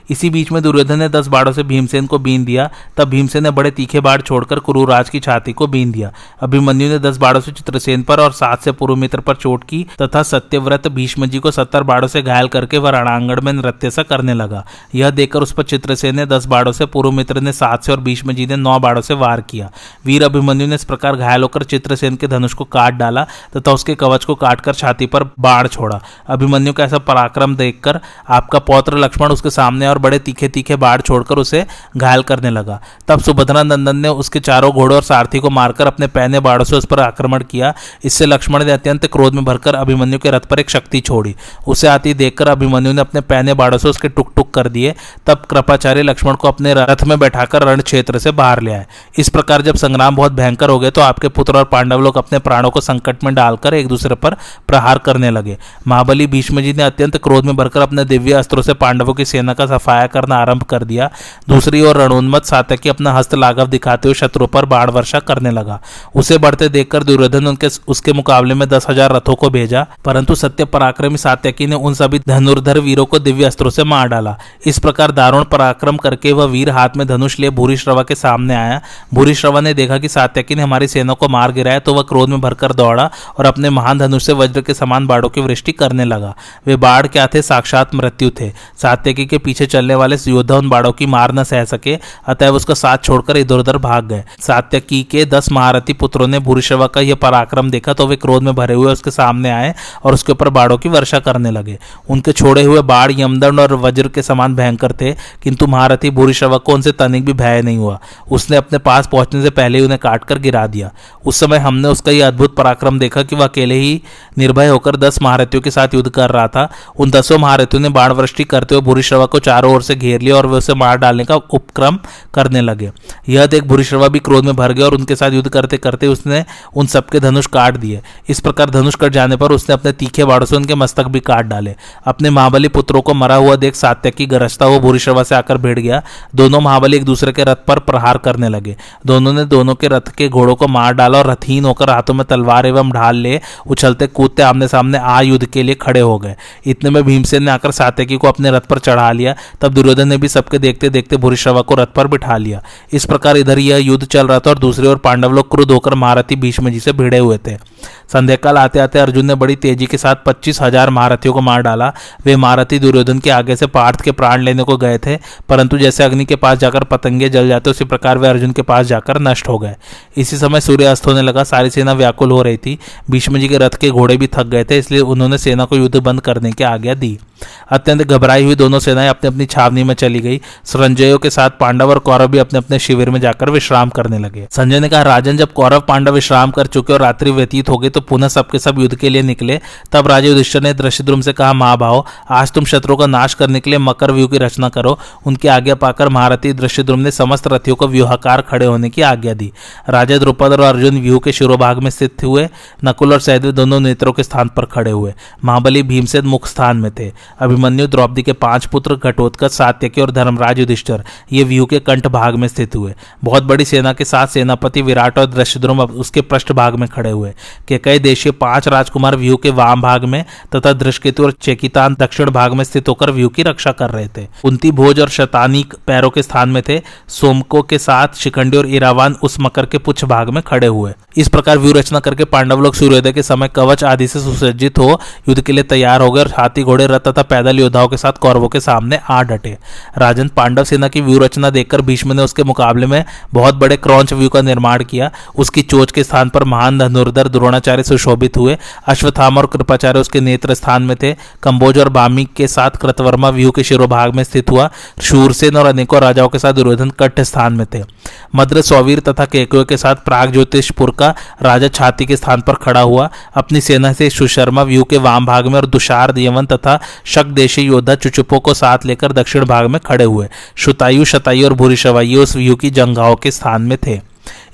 इसी बीच में दुर्योधन ने 10 बाणों से भीमसेन को बीन दिया। तब भीमसेन ने बड़े तीखे बाढ़ छोड़कर कुरुराज की छाती को बीन दिया। अभिमन्यु ने 10 बाणों से चित्रसेन पर और 7 से पुरुमित्र पर चोट की तथा सत्यव्रत भीष्म जी को 70 बाणों से घायल करके वह रणांगण में नृत्य सा करने लगा। यह देखकर उस पर चित्रसेन ने 10 बाणों से, पुरुमित्र ने 7 से और भीष्म जी ने 9 बाणों से वार किया। वीर अभिमन्यु ने इस प्रकार घायल होकर चित्रसेन के धनुष को काट डाला तथा उसके कवच को काटकर छाती पर बाण छोड़ा। अभिमन्यु का ऐसा पराक्रम देखकर आपका पौत्र लक्ष्मण उसके सामने और बड़े तीखे तीखे बाढ़ छोड़कर उसे घायल करने लगा। तब सुभद्रा नंदन ने उसके चारों घोड़ों और सारथी को मारकर अपने पैने बाणों से उस पर आक्रमण किया। इससे लक्ष्मण ने अत्यंत क्रोध में भरकर अभिमन्यु के रथ पर एक शक्ति छोड़ी। उसे आती देखकर अभिमन्यु ने अपने पैने बाणों से उसके टुक टुक कर दिए। तब कृपाचार्य लक्ष्मण को अपने रथ में बैठाकर रण क्षेत्र से बाहर ले आए। इस प्रकार जब संग्राम बहुत भयंकर हो गए तो आपके पुत्र और पांडव लोग अपने प्राणों को संकट में डालकर एक दूसरे पर प्रहार करने लगे। महाबली भीष्म जी ने अत्यंत क्रोध में भरकर अपने दिव्य अस्त्रों से पांडवों की सेना का सफाया करना आरंभ कर दिया। दूसरी ओर रणोन्मत्त सात्यकी अपना हस्त लाघव दिखाते हुए शत्रु पर बाण वर्षा करने लगा। उसे बढ़ते देखकर दुर्योधन उसके मुकाबले में 10,000 रथों को भेजा, परंतु सत्य पराक्रमी सात्यकी ने उन सभी धनुर्धर वीरों को दिव्य अस्त्रों से मार डाला। इस प्रकार दारुण पराक्रम करके वह वीर हाथ में धनुष लिए भूरिश्रवा के सामने आया। भूरिश्रवा ने देखा कि सात्यकी ने हमारी सेना को मार गिराया तो वह क्रोध में भरकर दौड़ा और अपने महान धनुष से वज्र के समान बाणों की वृष्टि करने लगा। वे बाण क्या थे? साक्षात मृत्यु थे। सात्यकी के पीछे चलने वाले योद्धा उन बाणों की मार न सह सके, अतएव उसका साथ छोड़कर इधर उधर भाग गए। सात्यकी के 10 महारथी पुत्रों ने भूरिश्रवा का यह पराक्रम देखा तो वे क्रोध में भरे हुए उसके सामने आए और उसके ऊपर बाणों की वर्षा करने लगे। उनके छोड़े हुए बाण यमदंड और वज्र के समान भयंकर थे, किंतु महारथी भूरिश्रवा को उनसे तनिक भी भय नहीं हुआ। उसने अपने पास पहुंचने से पहले ही उन्हें काटकर गिरा दिया। उस समय हमने उसका यह अद्भुत पराक्रम देखा कि वह अकेले ही निर्भय होकर 10 महारथियों के साथ युद्ध कर रहा था। उन 10 महारथियों ने बाण वृष्टि करते हुए भूरिश्रवा को चारों ओर से घेर लिया और वे उसे मार डालने का उपक्रम करने लगे। यह देख भूरिश्रवा भी क्रोध में भर गया और उनके साथ युद्ध करते करते उसने उन सबके धनुष काट दिए। इस प्रकार धनुष कट जाने पर उसने अपने तीखे बाणों से उनके मस्तक भी काट डाले। अपने महाबली पुत्रों को मरा हुआ देख सात्यकी गरजता हुआ भूरिश्रवा से आकर भिड़ गया। दोनों महाबली एक दूसरे के रथ पर प्रहार करने लगे। दोनों ने दोनों के रथ के घोड़ों को मार डाला और रथहीन होकर हाथों में तलवार एवं ढाल ले उछलते कूदते आमने सामने आ युद्ध के लिए खड़े हो गए। इतने में भीमसेन ने आकर सात्यकी को अपने रथ पर चढ़ा लिया। तब दुर्योधन ने भी सबके देखते देखते भूरिश्रवा को रथ पर बिठा लिया। इस प्रकार इधर यह युद्ध चल रहा था और दूसरी ओर पांडव लोग क्रुद्ध होकर महारथी भीष्म जी से भिड़े हुए थे। संध्याकाल आते आते अर्जुन ने बड़ी तेजी के साथ 25,000 महारथियों को मार डाला। वे महारथी दुर्योधन के आगे से पार्थ के प्राण लेने को गए थे, परंतु जैसे अग्नि के पास जाकर पतंगे जल जाते उसी प्रकार वे अर्जुन के पास जाकर नष्ट हो गए। इसी समय सूर्य अस्त होने लगा। सारी सेना व्याकुल हो रही थी। भीष्म जी के रथ के घोड़े भी थक गए थे, इसलिए उन्होंने सेना को युद्ध बंद करने की आज्ञा दी। अत्यंत घबराई हुई दोनों सेनाएं अपनी अपनी छावनी में चली गई। संजयों के साथ पांडव और कौरव भी अपने अपने शिविर में जाकर विश्राम करने लगे। संजय ने कहा, राजन, जब कौरव पांडव विश्राम कर चुके और रात्रि व्यतीत हो गई तो पुनः सबके सब युद्ध के लिए निकले। तब राजा युधिष्ठिर ने धृष्टद्युम्न से कहा, महाभाव, आज तुम शत्रुओं का नाश करने के लिए मकर व्यूह की रचना करो। उनकी आज्ञा पाकर महारथी धृष्टद्युम्न ने समस्त रथियों को व्यूहाकार खड़े होने की आज्ञा दी। राजा द्रुपद और अर्जुन व्यूह के शिरोभाग में स्थित हुए। नकुल और सहदेव दोनों नेत्रों के स्थान पर खड़े हुए। महाबली भीमसेन मुख्य स्थान में थे। अभिमन्यु, द्रौपदी के 5 पुत्र घटोत्कच, सात्यकी और धर्मराज युधिष्ठिर ये व्यूह के कंठ भाग में स्थित हुए। बहुत बड़ी सेना के साथ सेनापति विराट और धृष्टद्युम्न उसके पृष्ठ भाग में खड़े हुए। केकई देशीय 5 राजकुमार व्यूह के वाम भाग में तथा धृष्टकेतु और चेकितान दक्षिण भाग में स्थित होकर व्यूह की रक्षा कर रहे थे। कुंती, भोज और शतानीक पैरों के स्थान में थे। सोमको के साथ शिखंडी और इरावान उस मकर के पुच्छ भाग में खड़े हुए। इस प्रकार व्यूह रचना करके पांडव लोग सूर्योदय के समय कवच आदि से सुसज्जित हो युद्ध के लिए तैयार हो गए और हाथी, घोड़े, रथ तथा पैदल योद्धाओं के साथ कौरवों के सामने आ डटे। राजन, पांडव सेना की व्यूह रचना देखकर भीष्म ने उसके मुकाबले में बहुत बड़े क्रौंच व्यूह का निर्माण किया। उसकी चोच के स्थान पर महान धनुर्धर द्रोणाचार्य सुशोभित हुए। अश्वत्थामा और कृपाचार्य उसके नेत्र स्थान में थे। कंबोज और बामी के साथ कृतवर्मा व्यूह के शिरोभाग में स्थित हुआ। शूरसेन और अनेकों राजाओं के साथ दुर्योधन कट्ठ स्थान में थे। मद्र, सौवीर तथा केकयो के साथ प्राग ज्योतिषपुर का राजा छाती के स्थान पर खड़ा हुआ। अपनी सेना से सुशर्मा व्यूह के वाम भाग में और दुशार, यवन तथा शक देशी योद्धा चुचुपो को साथ लेकर दक्षिण भाग में खड़े हुए। श्रुतायु, शतायु और भूरिश्रवायु उस व्यूह की जंघाओं के स्थान में थे।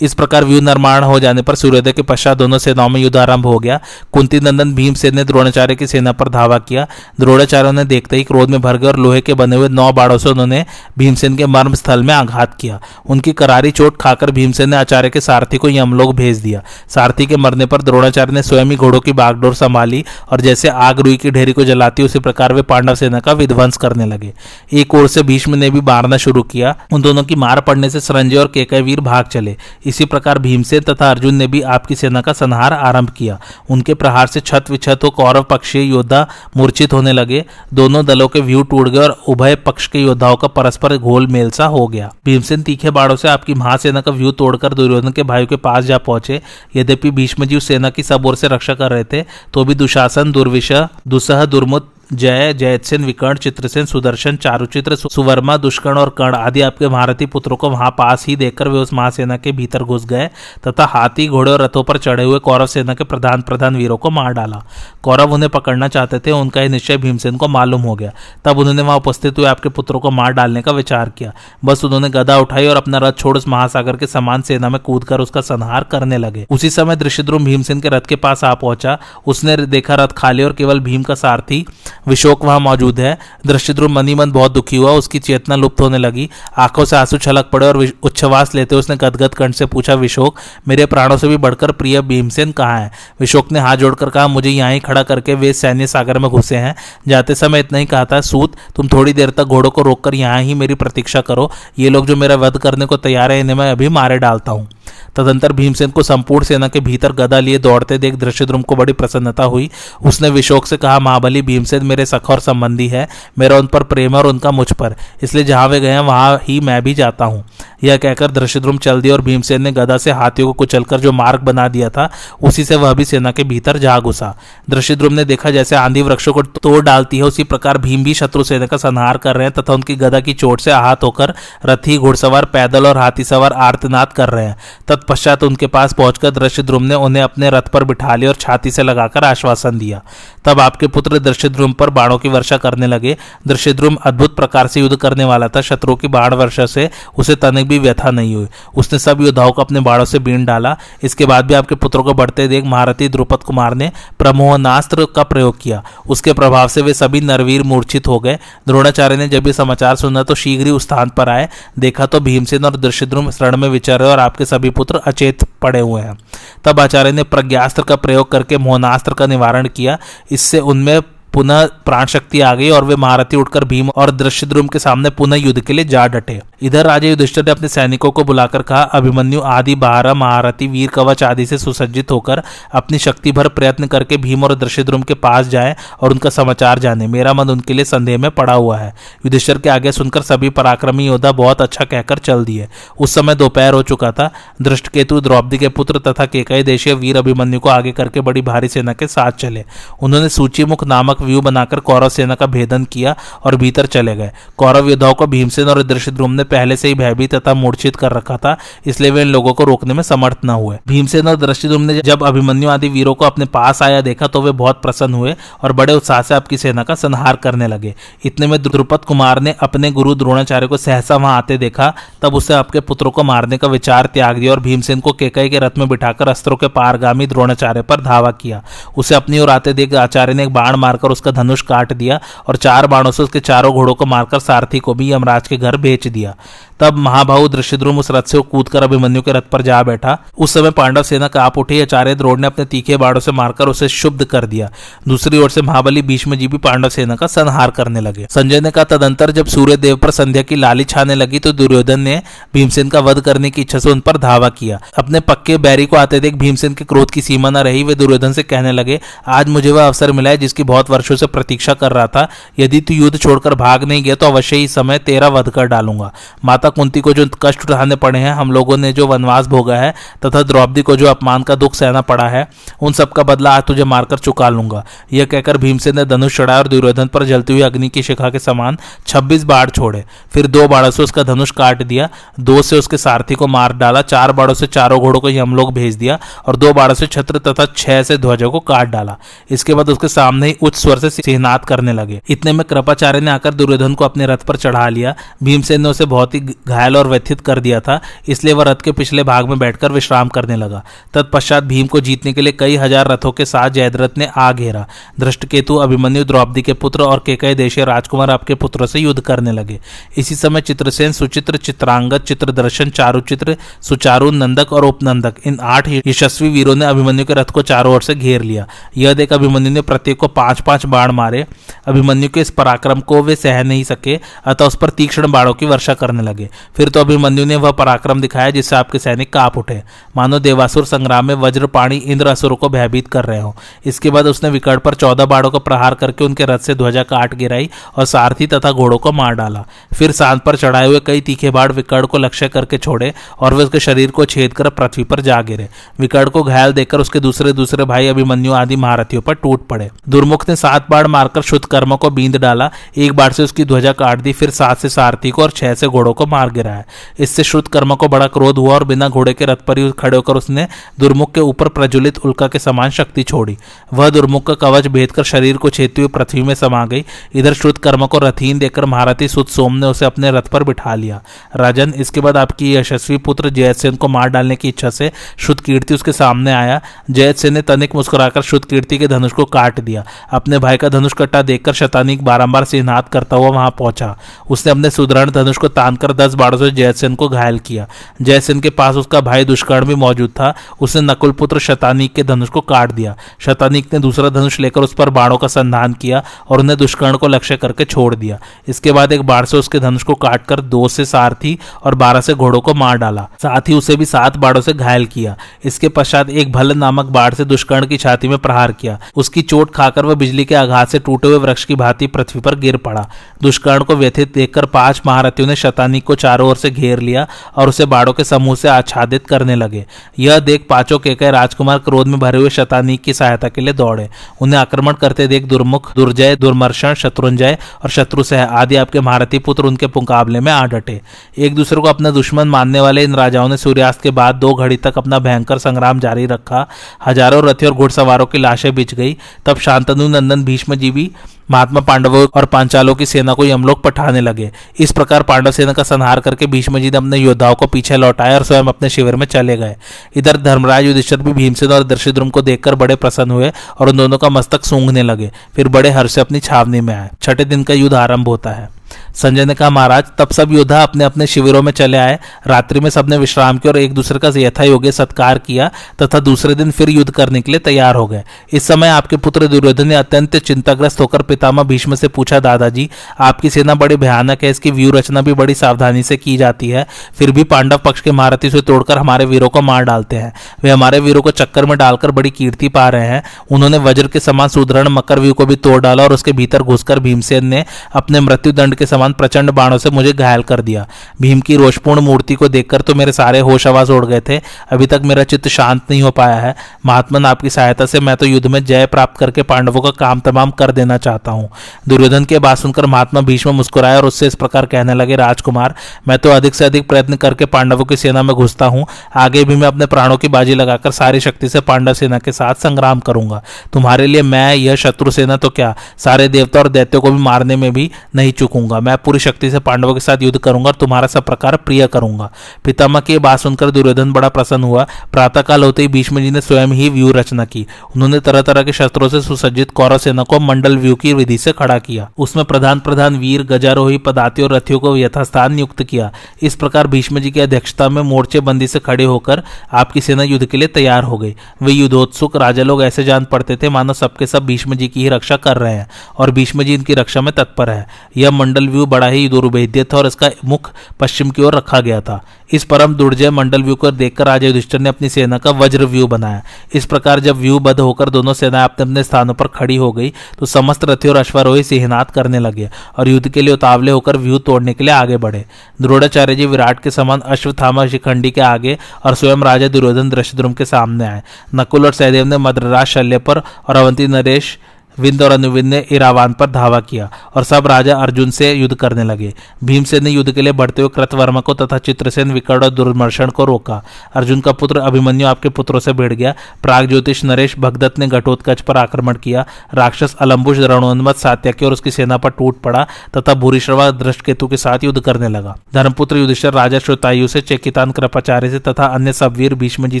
इस प्रकार व्यूह निर्माण हो जाने पर सूर्योदय के पश्चात दोनों सेनाओं में युद्ध आरंभ हो गया। कुंती नंदन भीमसेन ने द्रोणाचार्य की सेना पर धावा किया। द्रोणाचार्य ने देखते ही क्रोध में भर गए और लोहे के बने हुए 9 बाणों से उन्होंने भीमसेन के मर्म स्थल में आघात किया। उनकी करारी चोट खाकर भीमसेन ने आचार्य के सारथी को यमलोक भेज दिया। सारथी के मरने पर द्रोणाचार्य ने स्वयं ही घोड़ों की बागडोर संभाली और जैसे आग रुई की ढेरी को जलाती उसी प्रकार वे पांडव सेना का विध्वंस करने लगे। एक ओर से भीष्म ने भी मारना शुरू किया। उन दोनों की मार पड़ने से संजय और केकई वीर भाग चले। इसी प्रकार भीमसेन तथा अर्जुन ने भी आपकी सेना का संहार आरंभ किया। उनके प्रहार से छत विछत हो कौरव पक्षीय योद्धा मूर्छित होने लगे। दोनों दलों के व्यूह टूट गए और उभय पक्ष के योद्धाओं का परस्पर घोल मेल सा हो गया। भीमसेन तीखे बाणों से आपकी महासेना का व्यूह तोड़कर दुर्योधन के भाइयों के पास जा पहुंचे। यद्यपि भीष्म जी उस सेना की सब ओर से रक्षा कर रहे थे, तो भी दुशासन, दुर्विशह, दुस्सह, दुर्मुद, जय, जयसेन, विकर्ण, चित्रसेन, सुदर्शन, चारुचित्र, सुवर्मा, दुष्कर्ण और कर्ण आदि आपके महारथी पुत्रों को वहां पास ही देखकर वे उस महासेना के भीतर घुस गए तथा हाथी, घोड़े और रथों पर चढ़े हुए कौरव सेना के प्रधान वीरों को मार डाला। कौरव उन्हें पकड़ना चाहते थे। उनका यह निश्चय भीमसेन को मालूम हो गया। तब उन्होंने वहां उपस्थित हुए आपके पुत्रों को मार डालने का विचार किया। बस उन्होंने गदा उठाई और अपना रथ छोड़ उस महासागर के समान सेना में कूदकर उसका संहार करने लगे। उसी समय धृष्टद्युम्न भीमसेन के रथ के पास आ पहुंचा। उसने देखा रथ खाली और केवल भीम का सारथी विशोक वहां मौजूद है। धृष्टद्युम्न मनी मन बहुत दुखी हुआ। उसकी चेतना लुप्त होने लगी। आंखों से आंसू छलक पड़े और उच्छ्वास लेते हुए उसने गदगद कंठ से पूछा, विशोक, मेरे प्राणों से भी बढ़कर प्रिय भीमसेन कहाँ है? विशोक ने हाथ जोड़कर कहा, मुझे यहाँ ही खड़ा करके वे सैन्य सागर में घुसे हैं। जाते समय इतना ही कहा था, सूत, तुम थोड़ी देर तक घोड़ों को रोककर यहाँ ही मेरी प्रतीक्षा करो। ये लोग जो मेरा वध करने को तैयार है, इन्हें मैं अभी मारे डालता हूँ। तदंतर भीमसेन को संपूर्ण सेना के भीतर गदा लिए दौड़ते देख धृष्टद्युम्न को बड़ी प्रसन्नता हुई। उसने विशोक से कहा, महाबली भीमसेन मेरे सखा और संबंधी है। मेरा उन पर प्रेम है और उनका मुझ पर, इसलिए जहां वे गए हैं वहां ही मैं भी जाता हूं। यह कहकर धृष्टद्युम्न चल दिया और भीमसेन ने गदा से हाथियों को कुचलकर जो मार्ग बना दिया था उसी से वह भी सेना के भीतर जा घुसा। धृष्टद्युम्न ने देखा जैसे आंधी वृक्षों को तोड़ डालती है, उसी प्रकार भीम भी शत्रु सेना का संहार कर रहे हैं तथा उनकी गदा की चोट से आहत होकर रथी, घुड़सवार, पैदल और हाथी सवार आर्तनाद कर रहे हैं। तत्पश्चात उनके पास पहुंचकर धृष्टद्युम्न ने उन्हें अपने रथ पर बिठा लिया और छाती से लगाकर आश्वासन दिया। तब आपके पुत्र धृष्टद्युम्न पर बाणों की वर्षा करने लगे। धृष्टद्युम्न अद्भुत प्रकार से युद्ध करने वाला था। शत्रुओं की बाण वर्षा से उसे तनिक भी व्यथा नहीं हुई। उसने सब योद्धाओं को अपने बाणों से बीन डाला। इसके बाद भी आपके पुत्रों को बढ़ते देख महारथी द्रुपद कुमार ने प्रमोहनास्त्र का प्रयोग किया। उसके प्रभाव से वे सभी नरवीर मूर्छित हो गए। द्रोणाचार्य ने जब ये समाचार सुना तो शीघ्र ही उस स्थान पर आए। देखा तो भीमसेन और धृष्टद्युम्न शरण में विचर रहे और आपके सभी पुत्र अचेत पड़े हुए हैं। तब आचार्य ने प्रज्ञास्त्र का प्रयोग करके मोहनास्त्र का निवारण किया। इससे उनमें पुनः प्राण शक्ति आ गई और वे महारथी उठकर भीम और धृष्टद्युम्न के सामने पुनः युद्ध के लिए जा डटे। इधर राजा युधिष्ठिर ने अपने सैनिकों को बुलाकर कहा, अभिमन्यु आदि 12 महारथी वीर कवच आदि से सुसज्जित होकर अपनी शक्ति भर प्रयत्न करके भीम और धृष्टद्युम्न के पास जाएं और उनका समाचार जाने। मेरा मन उनके लिए संदेह में पड़ा हुआ है। युधिष्ठिर के आगे सुनकर सभी पराक्रमी योद्धा बहुत अच्छा कहकर चल दिए। उस समय दोपहर हो चुका था। धृष्टकेतु द्रौपदी के पुत्र तथा केकई देशीय वीर अभिमन्यु को आगे करके बड़ी भारी सेना के साथ चले। उन्होंने सूचीमुख नामक व्यूह बनाकर कौरव सेना का भेदन किया और भीतर चले गए। कौरव योद्धाओं को भीमसेन और धृष्टद्युम्न ने पहले से ही भयभीत तथा मूर्छित कर रखा था, इसलिए वे इन लोगों को रोकने में समर्थ न हुए। भीमसेन और धृष्टद्युम्न ने जब अभिमन्यु आदि वीरों को अपने पास आया देखा तो वे बहुत प्रसन्न हुए और बड़े उत्साह से आपकी सेना का संहार करने लगे। इतने में द्रुपद कुमार ने अपने गुरु द्रोणाचार्य को सहसा वहां आते देखा। तब उसने आपके पुत्रों को मारने का विचार त्याग दिया और भीमसेन को केकई के रथ में बिठाकर अस्त्रों के पारगामी द्रोणाचार्य पर धावा किया। उसे अपनी ओर आते देख आचार्य ने एक बाण मारकर उसका धनुष काट दिया और 4 बाणों से उसके चारों घोड़ों को मारकर सारथी को भी यमराज के घर भेज दिया। तब महाबाहु धृष्टद्युम्न उस रथ से कूदकर अभिमन्यु के रथ पर जा बैठा। उस समय पांडव सेना कांप उठी। आचार्य द्रोण ने अपने तीखे बाणों से मारकर उसे शुद्ध कर दिया। दूसरी ओर से महाबली भीष्म जी भी पांडव सेना का संहार करने लगे। संजय ने कहा, तदंतर जब सूर्य देव पर संध्या की लाली छाने लगी तो दुर्योधन ने भीमसेन का वध करने की इच्छा से उन पर धावा किया। अपने पक्के बैरी को आते देख भीमसेन के क्रोध की सीमा न रही। वे दुर्योधन से कहने लगे, आज मुझे वह अवसर मिला है जिसकी बहुत वर्षों से प्रतीक्षा कर रहा था। यदि तू युद्ध छोड़कर भाग नहीं गया तो अवश्य ही समय तेरा वध कर डालूंगा। माता कुंती को जो कष्ट उठाने पड़े हैं, हम लोगों ने जो वनवास भोगा है तथा द्रौपदी को जो अपमान का दुख सहना पड़ा है, उन सब का बदला आज तुझे मारकर चुका लूंगा। यह कहकर भीमसेन ने धनुष चढ़ाया और दुर्योधन पर जलती हुई अग्नि की शिखा के समान 26 बाण छोड़े। फिर 2 बाणों से उसका धनुष काट दिया, 2 से उसके सारथी को मार डाला, 4 बाणों से चारों घोड़ों को यमलोक भेज दिया और 2 बाणों से छत्र तथा 6 से ध्वजों को काट डाला। इसके बाद उसके सामने ही उच्च स्वर से सिंहनाद करने लगे। इतने में कृपाचार्य ने आकर दुर्योधन को अपने रथ पर चढ़ा लिया। भीमसेन ने उसे बहुत ही घायल और व्यथित कर दिया था, इसलिए वह रथ के पिछले भाग में बैठकर विश्राम करने लगा। तत्पश्चात भीम को जीतने के लिए कई हजार रथों के साथ जयद्रथ ने आ घेरा। धृष्टकेतु, अभिमन्यु, द्रौपदी के पुत्र और केकई देशीय राजकुमार आपके पुत्रों से युद्ध करने लगे। इसी समय चित्रसेन, सुचित्र, चित्रांगद, चित्रदर्शन, चारुचित्र, सुचारु, नंदक और उपनंदक, इन 8 यशस्वी वीरों ने अभिमन्यु के रथ को चारों ओर से घेर लिया। यह देख अभिमन्यु ने प्रत्येक को 5-5 बाण मारे। अभिमन्यु के इस पराक्रम को वे सह नहीं सके, अतः उस पर तीक्ष्ण बाणों की वर्षा करने लगे। फिर तो अभिमन्यु ने वह पराक्रम दिखाया जिससे आपके सैनिक कांप उठे, मानो देवासुर संग्राम में वज्रपाणी इंद्र असुरों को भयभीत कर रहे हो। इसके बाद उसने विकट पर 14 बाणों को प्रहार करके उनके रथ से ध्वजा काट गिराई और सारथी तथा घोड़ों को मार डाला। फिर सांत पर चढ़ाए हुए कई तीखे बाण विकट को लक्ष्य करके छोड़े और वे उसके शरीर को छेद कर पृथ्वी पर जा गिरे। विकट को घायल देखकर उसके दूसरे भाई अभिमन्यु आदि महारथियों पर टूट पड़े। दुर्मुख ने 7 बाण मारकर शुद्धकर्मा को बींद डाला, 1 बाण से उसकी ध्वजा काट दी, फिर 7 से सारथी को और 6 से घोड़ों को मार गिराया। इससे श्रुतकर्मा को बड़ा क्रोध हुआ और बिना घोड़े के रथ पर ही खड़े होकर उसने दुर्मुख के ऊपर प्रज्वलित उल्का के समान शक्ति छोड़ी। वह दुर्मुख का कवच भेदकर शरीर को छेदती हुई पृथ्वी में समा गई। इधर श्रुतकर्मा को रथहीन देखकर महारथी सुतसोम ने उसे अपने रथ पर बिठा लिया। राजन, इसके बाद आपकी यशस्वी पुत्र जयसेन को मार डालने की इच्छा से श्रुतकीर्ति उसके सामने आया। जयसेन ने तनिक मुस्कुराकर श्रुतकीर्ति के धनुष को काट दिया। अपने भाई का धनुष कट्टा देखकर शतानीक बारंबार सिंहनाद करता हुआ वहां पहुंचा। उसने अपने सुदृढ़ धनुष को तानकर 10 बाणों से जयसेन को घायल किया। जयसेन के पास उसका भाई दुष्कर्ण भी मौजूद था। उसने नकुल पुत्र शतानीक के धनुष को काट दिया। शतानीक ने दूसरा धनुष लेकर उस पर बाणों का संधान किया और उन्हें दुष्कर्ण को लक्ष्य करके छोड़ दिया। इसके बाद एक बाण से उसके धनुष को काटकर 2 से सारथी और 12 से घोड़ों को मार डाला। साथ ही उसे भी 7 बाणों से घायल किया। इसके पश्चात एक भल्ल नामक बाण से दुष्कर्ण की छाती में प्रहार किया। उसकी चोट खाकर वह बिजली के आघात से टूटे हुए वृक्ष की भांति पृथ्वी पर गिर पड़ा। दुष्कर्ण को व्यथित देखकर 5 महारथियों ने शतानीक को चारों ओर से घेर लिया और उसे बाणों के समूह से आच्छादित करने लगे। यह देख 5 केकई राजकुमार क्रोध में भरे हुए शतानीक की सहायता के लिए दौड़े। उन्हें आक्रमण करते देख दुर्मुख, दुर्जय, दुर्मर्शन, शत्रुंजय और शत्रुसह आदि आपके महारथी पुत्र उनके मुकाबले में आ डटे। एक दूसरे को अपना दुश्मन मानने वाले इन राजाओं ने सूर्यास्त के बाद 2 घड़ी तक अपना भयंकर संग्राम जारी रखा। हजारों रथी और घुड़सवारों की लाशें बिछ गई। तब शांतनु नंदन भीष्म जी भी महात्मा पांडवों और पांचालों की सेना को यमलोक पठाने लगे। इस प्रकार पांडव सेना का संहार करके भीष्म जी ने अपने योद्धाओं को पीछे लौटाया और स्वयं अपने शिविर में चले गए। इधर धर्मराज युधिष्ठिर भी भीमसेन और धृष्टद्युम्न को देखकर बड़े प्रसन्न हुए और उन दोनों का मस्तक सूंघने लगे। फिर बड़े हर्ष से अपनी छावनी में आए। 6ठे दिन का युद्ध आरंभ होता है। संजय ने कहा, महाराज तब सब योद्धा अपने अपने शिविरों में चले आए। रात्रि में सबने विश्राम किया और एक दूसरे का यथा योग्य सत्कार किया तथा दूसरे दिन फिर युद्ध करने के लिए तैयार हो गए। इस समय आपके पुत्र दुर्योधन ने अत्यंत चिंताग्रस्त होकर पितामह भीष्म से पूछा, दादाजी आपकी सेना बड़ी भयानक है, इसकी व्यू रचना भी बड़ी सावधानी से की जाती है, फिर भी पांडव पक्ष के महारथी से तोड़कर हमारे वीरों को मार डालते हैं। वे हमारे वीरों को चक्कर में डालकर बड़ी कीर्ति पा रहे हैं। उन्होंने वज्र के समान सुदृढ़ मकर व्यू को भी तोड़ डाला और उसके भीतर घुसकर भीमसेन ने अपने मृत्यु दंड के समान प्रचंड बाणों से मुझे घायल कर दिया। भीम की रोषपूर्ण मूर्ति को देखकर तो मेरे सारे होश आवाज उड़ गए थे। अभी तक मेरा चित्त शांत नहीं हो पाया है। महात्मन आपकी सहायता से मैं तो युद्ध में जय प्राप्त करके पांडवों का काम तमाम कर देना चाहता हूँ। दुर्योधन के बात सुनकर महात्मा भीष्म मुस्कुराए और उससे इस प्रकार कहने लगे, राजकुमार मैं तो अधिक से अधिक प्रयत्न करके पांडवों की सेना में घुसता हूँ। आगे भी मैं अपने प्राणों की बाजी लगाकर सारी शक्ति से पांडव सेना के साथ संग्राम करूंगा। तुम्हारे लिए मैं यह शत्रु सेना तो क्या, सारे देवता और दैत्यों को भी मारने में भी नहीं चूकूंगा। मैं पूरी शक्ति से पांडवों के साथ युद्ध करूंगा और तुम्हारा सब प्रकार प्रिय करूंगा। पितामह की बात सुनकर दुर्योधन बड़ा प्रसन्न हुआ। प्रातःकाल होते ही भीष्म जी ने स्वयं ही व्यू रचना की। उन्होंने तरह तरह के शस्त्रों से सुसज्जित कौरव सेना को मंडल व्यू की विधि से खड़ा किया। उसमें प्रधान प्रधान वीर, गजारोही, पदाती और रथियों को यथास्थान नियुक्त किया। इस प्रकार भीष्म जी की अध्यक्षता में मोर्चेबंदी से खड़े होकर आपकी सेना युद्ध के लिए तैयार हो गई। वे युद्धोत्सुक राजा लोग ऐसे जान पड़ते थे मानो सबके सब भीष्म जी की ही रक्षा कर रहे हैं और भीष्म जी इनकी रक्षा में तत्पर है। यह मंडल व्यू बड़ा ही दुर्भेद्य था और इसका मुख पश्चिम की ओर रखा गया था। इस परम दुर्जय मंडल व्यू को देखकर राजा युधिष्ठिर ने अपनी सेना का वज्र व्यू बनाया। इस प्रकार जब व्यू बद्ध होकर दोनों सेनाएं अपने अपने स्थानों पर खड़ी हो गई तो समस्त रथी और अश्वारोही सिंहनाद करने लगे और युद्ध के लिए उतावले होकर व्यू तोड़ने के लिए आगे बढ़े। द्रोणाचार्य जी विराट के समान अश्वत्थामा शिखंडी के आगे और स्वयं राजा दुर्योधन धृष्टद्युम्न के सामने आए। नकुल और सहदेव ने मद्रराज शल्य पर और अवंती नरेश, विंद और अनुविंद ने इरावान पर धावा किया और सब राजा अर्जुन से युद्ध करने लगे। भीमसेन ने युद्ध के लिए बढ़ते हुए कृतवर्मा को तथा चित्रसेन, विकर्ण और दुर्मर्शन को रोका। अर्जुन का पुत्र अभिमन्यु आपके पुत्रों से भिड़ गया। प्राग ज्योतिष नरेश भगदत्त ने घटोत्कच पर आक्रमण किया। राक्षस अलम्बुश रणोन्मत्त सात्यकी और उसकी सेना पर टूट पड़ा तथा भूरिश्रवा धृष्टकेतु के साथ युद्ध करने लगा। धर्मपुत्र युधिष्ठिर राजा श्रुतायु से, चेकितान कृपाचार्य से तथा अन्य सब वीर भीष्म जी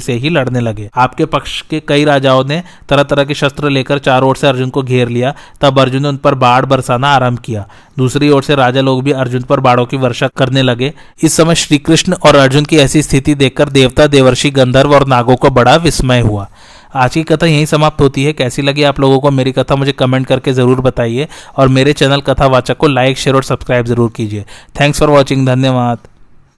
से ही लड़ने लगे। आपके पक्ष के कई राजाओं ने तरह तरह के शस्त्र लेकर चारों ओर से अर्जुन को घेर लिया। तब अर्जुन ने उन पर बाढ़ बरसाना आरंभ किया। दूसरी ओर से राजा लोग भी अर्जुन पर बाढ़ों की वर्षा करने लगे। इस समय श्री कृष्ण और अर्जुन की ऐसी स्थिति देखकर देवता, देवर्षि, गंधर्व और नागों को बड़ा विस्मय हुआ। आज की कथा यहीं समाप्त होती है। कैसी लगी आप लोगों को मेरी कथा मुझे कमेंट करके जरूर बताइए और मेरे चैनल कथावाचक को लाइक, शेयर और सब्सक्राइब जरूर कीजिए। Thanks for watching. धन्यवाद।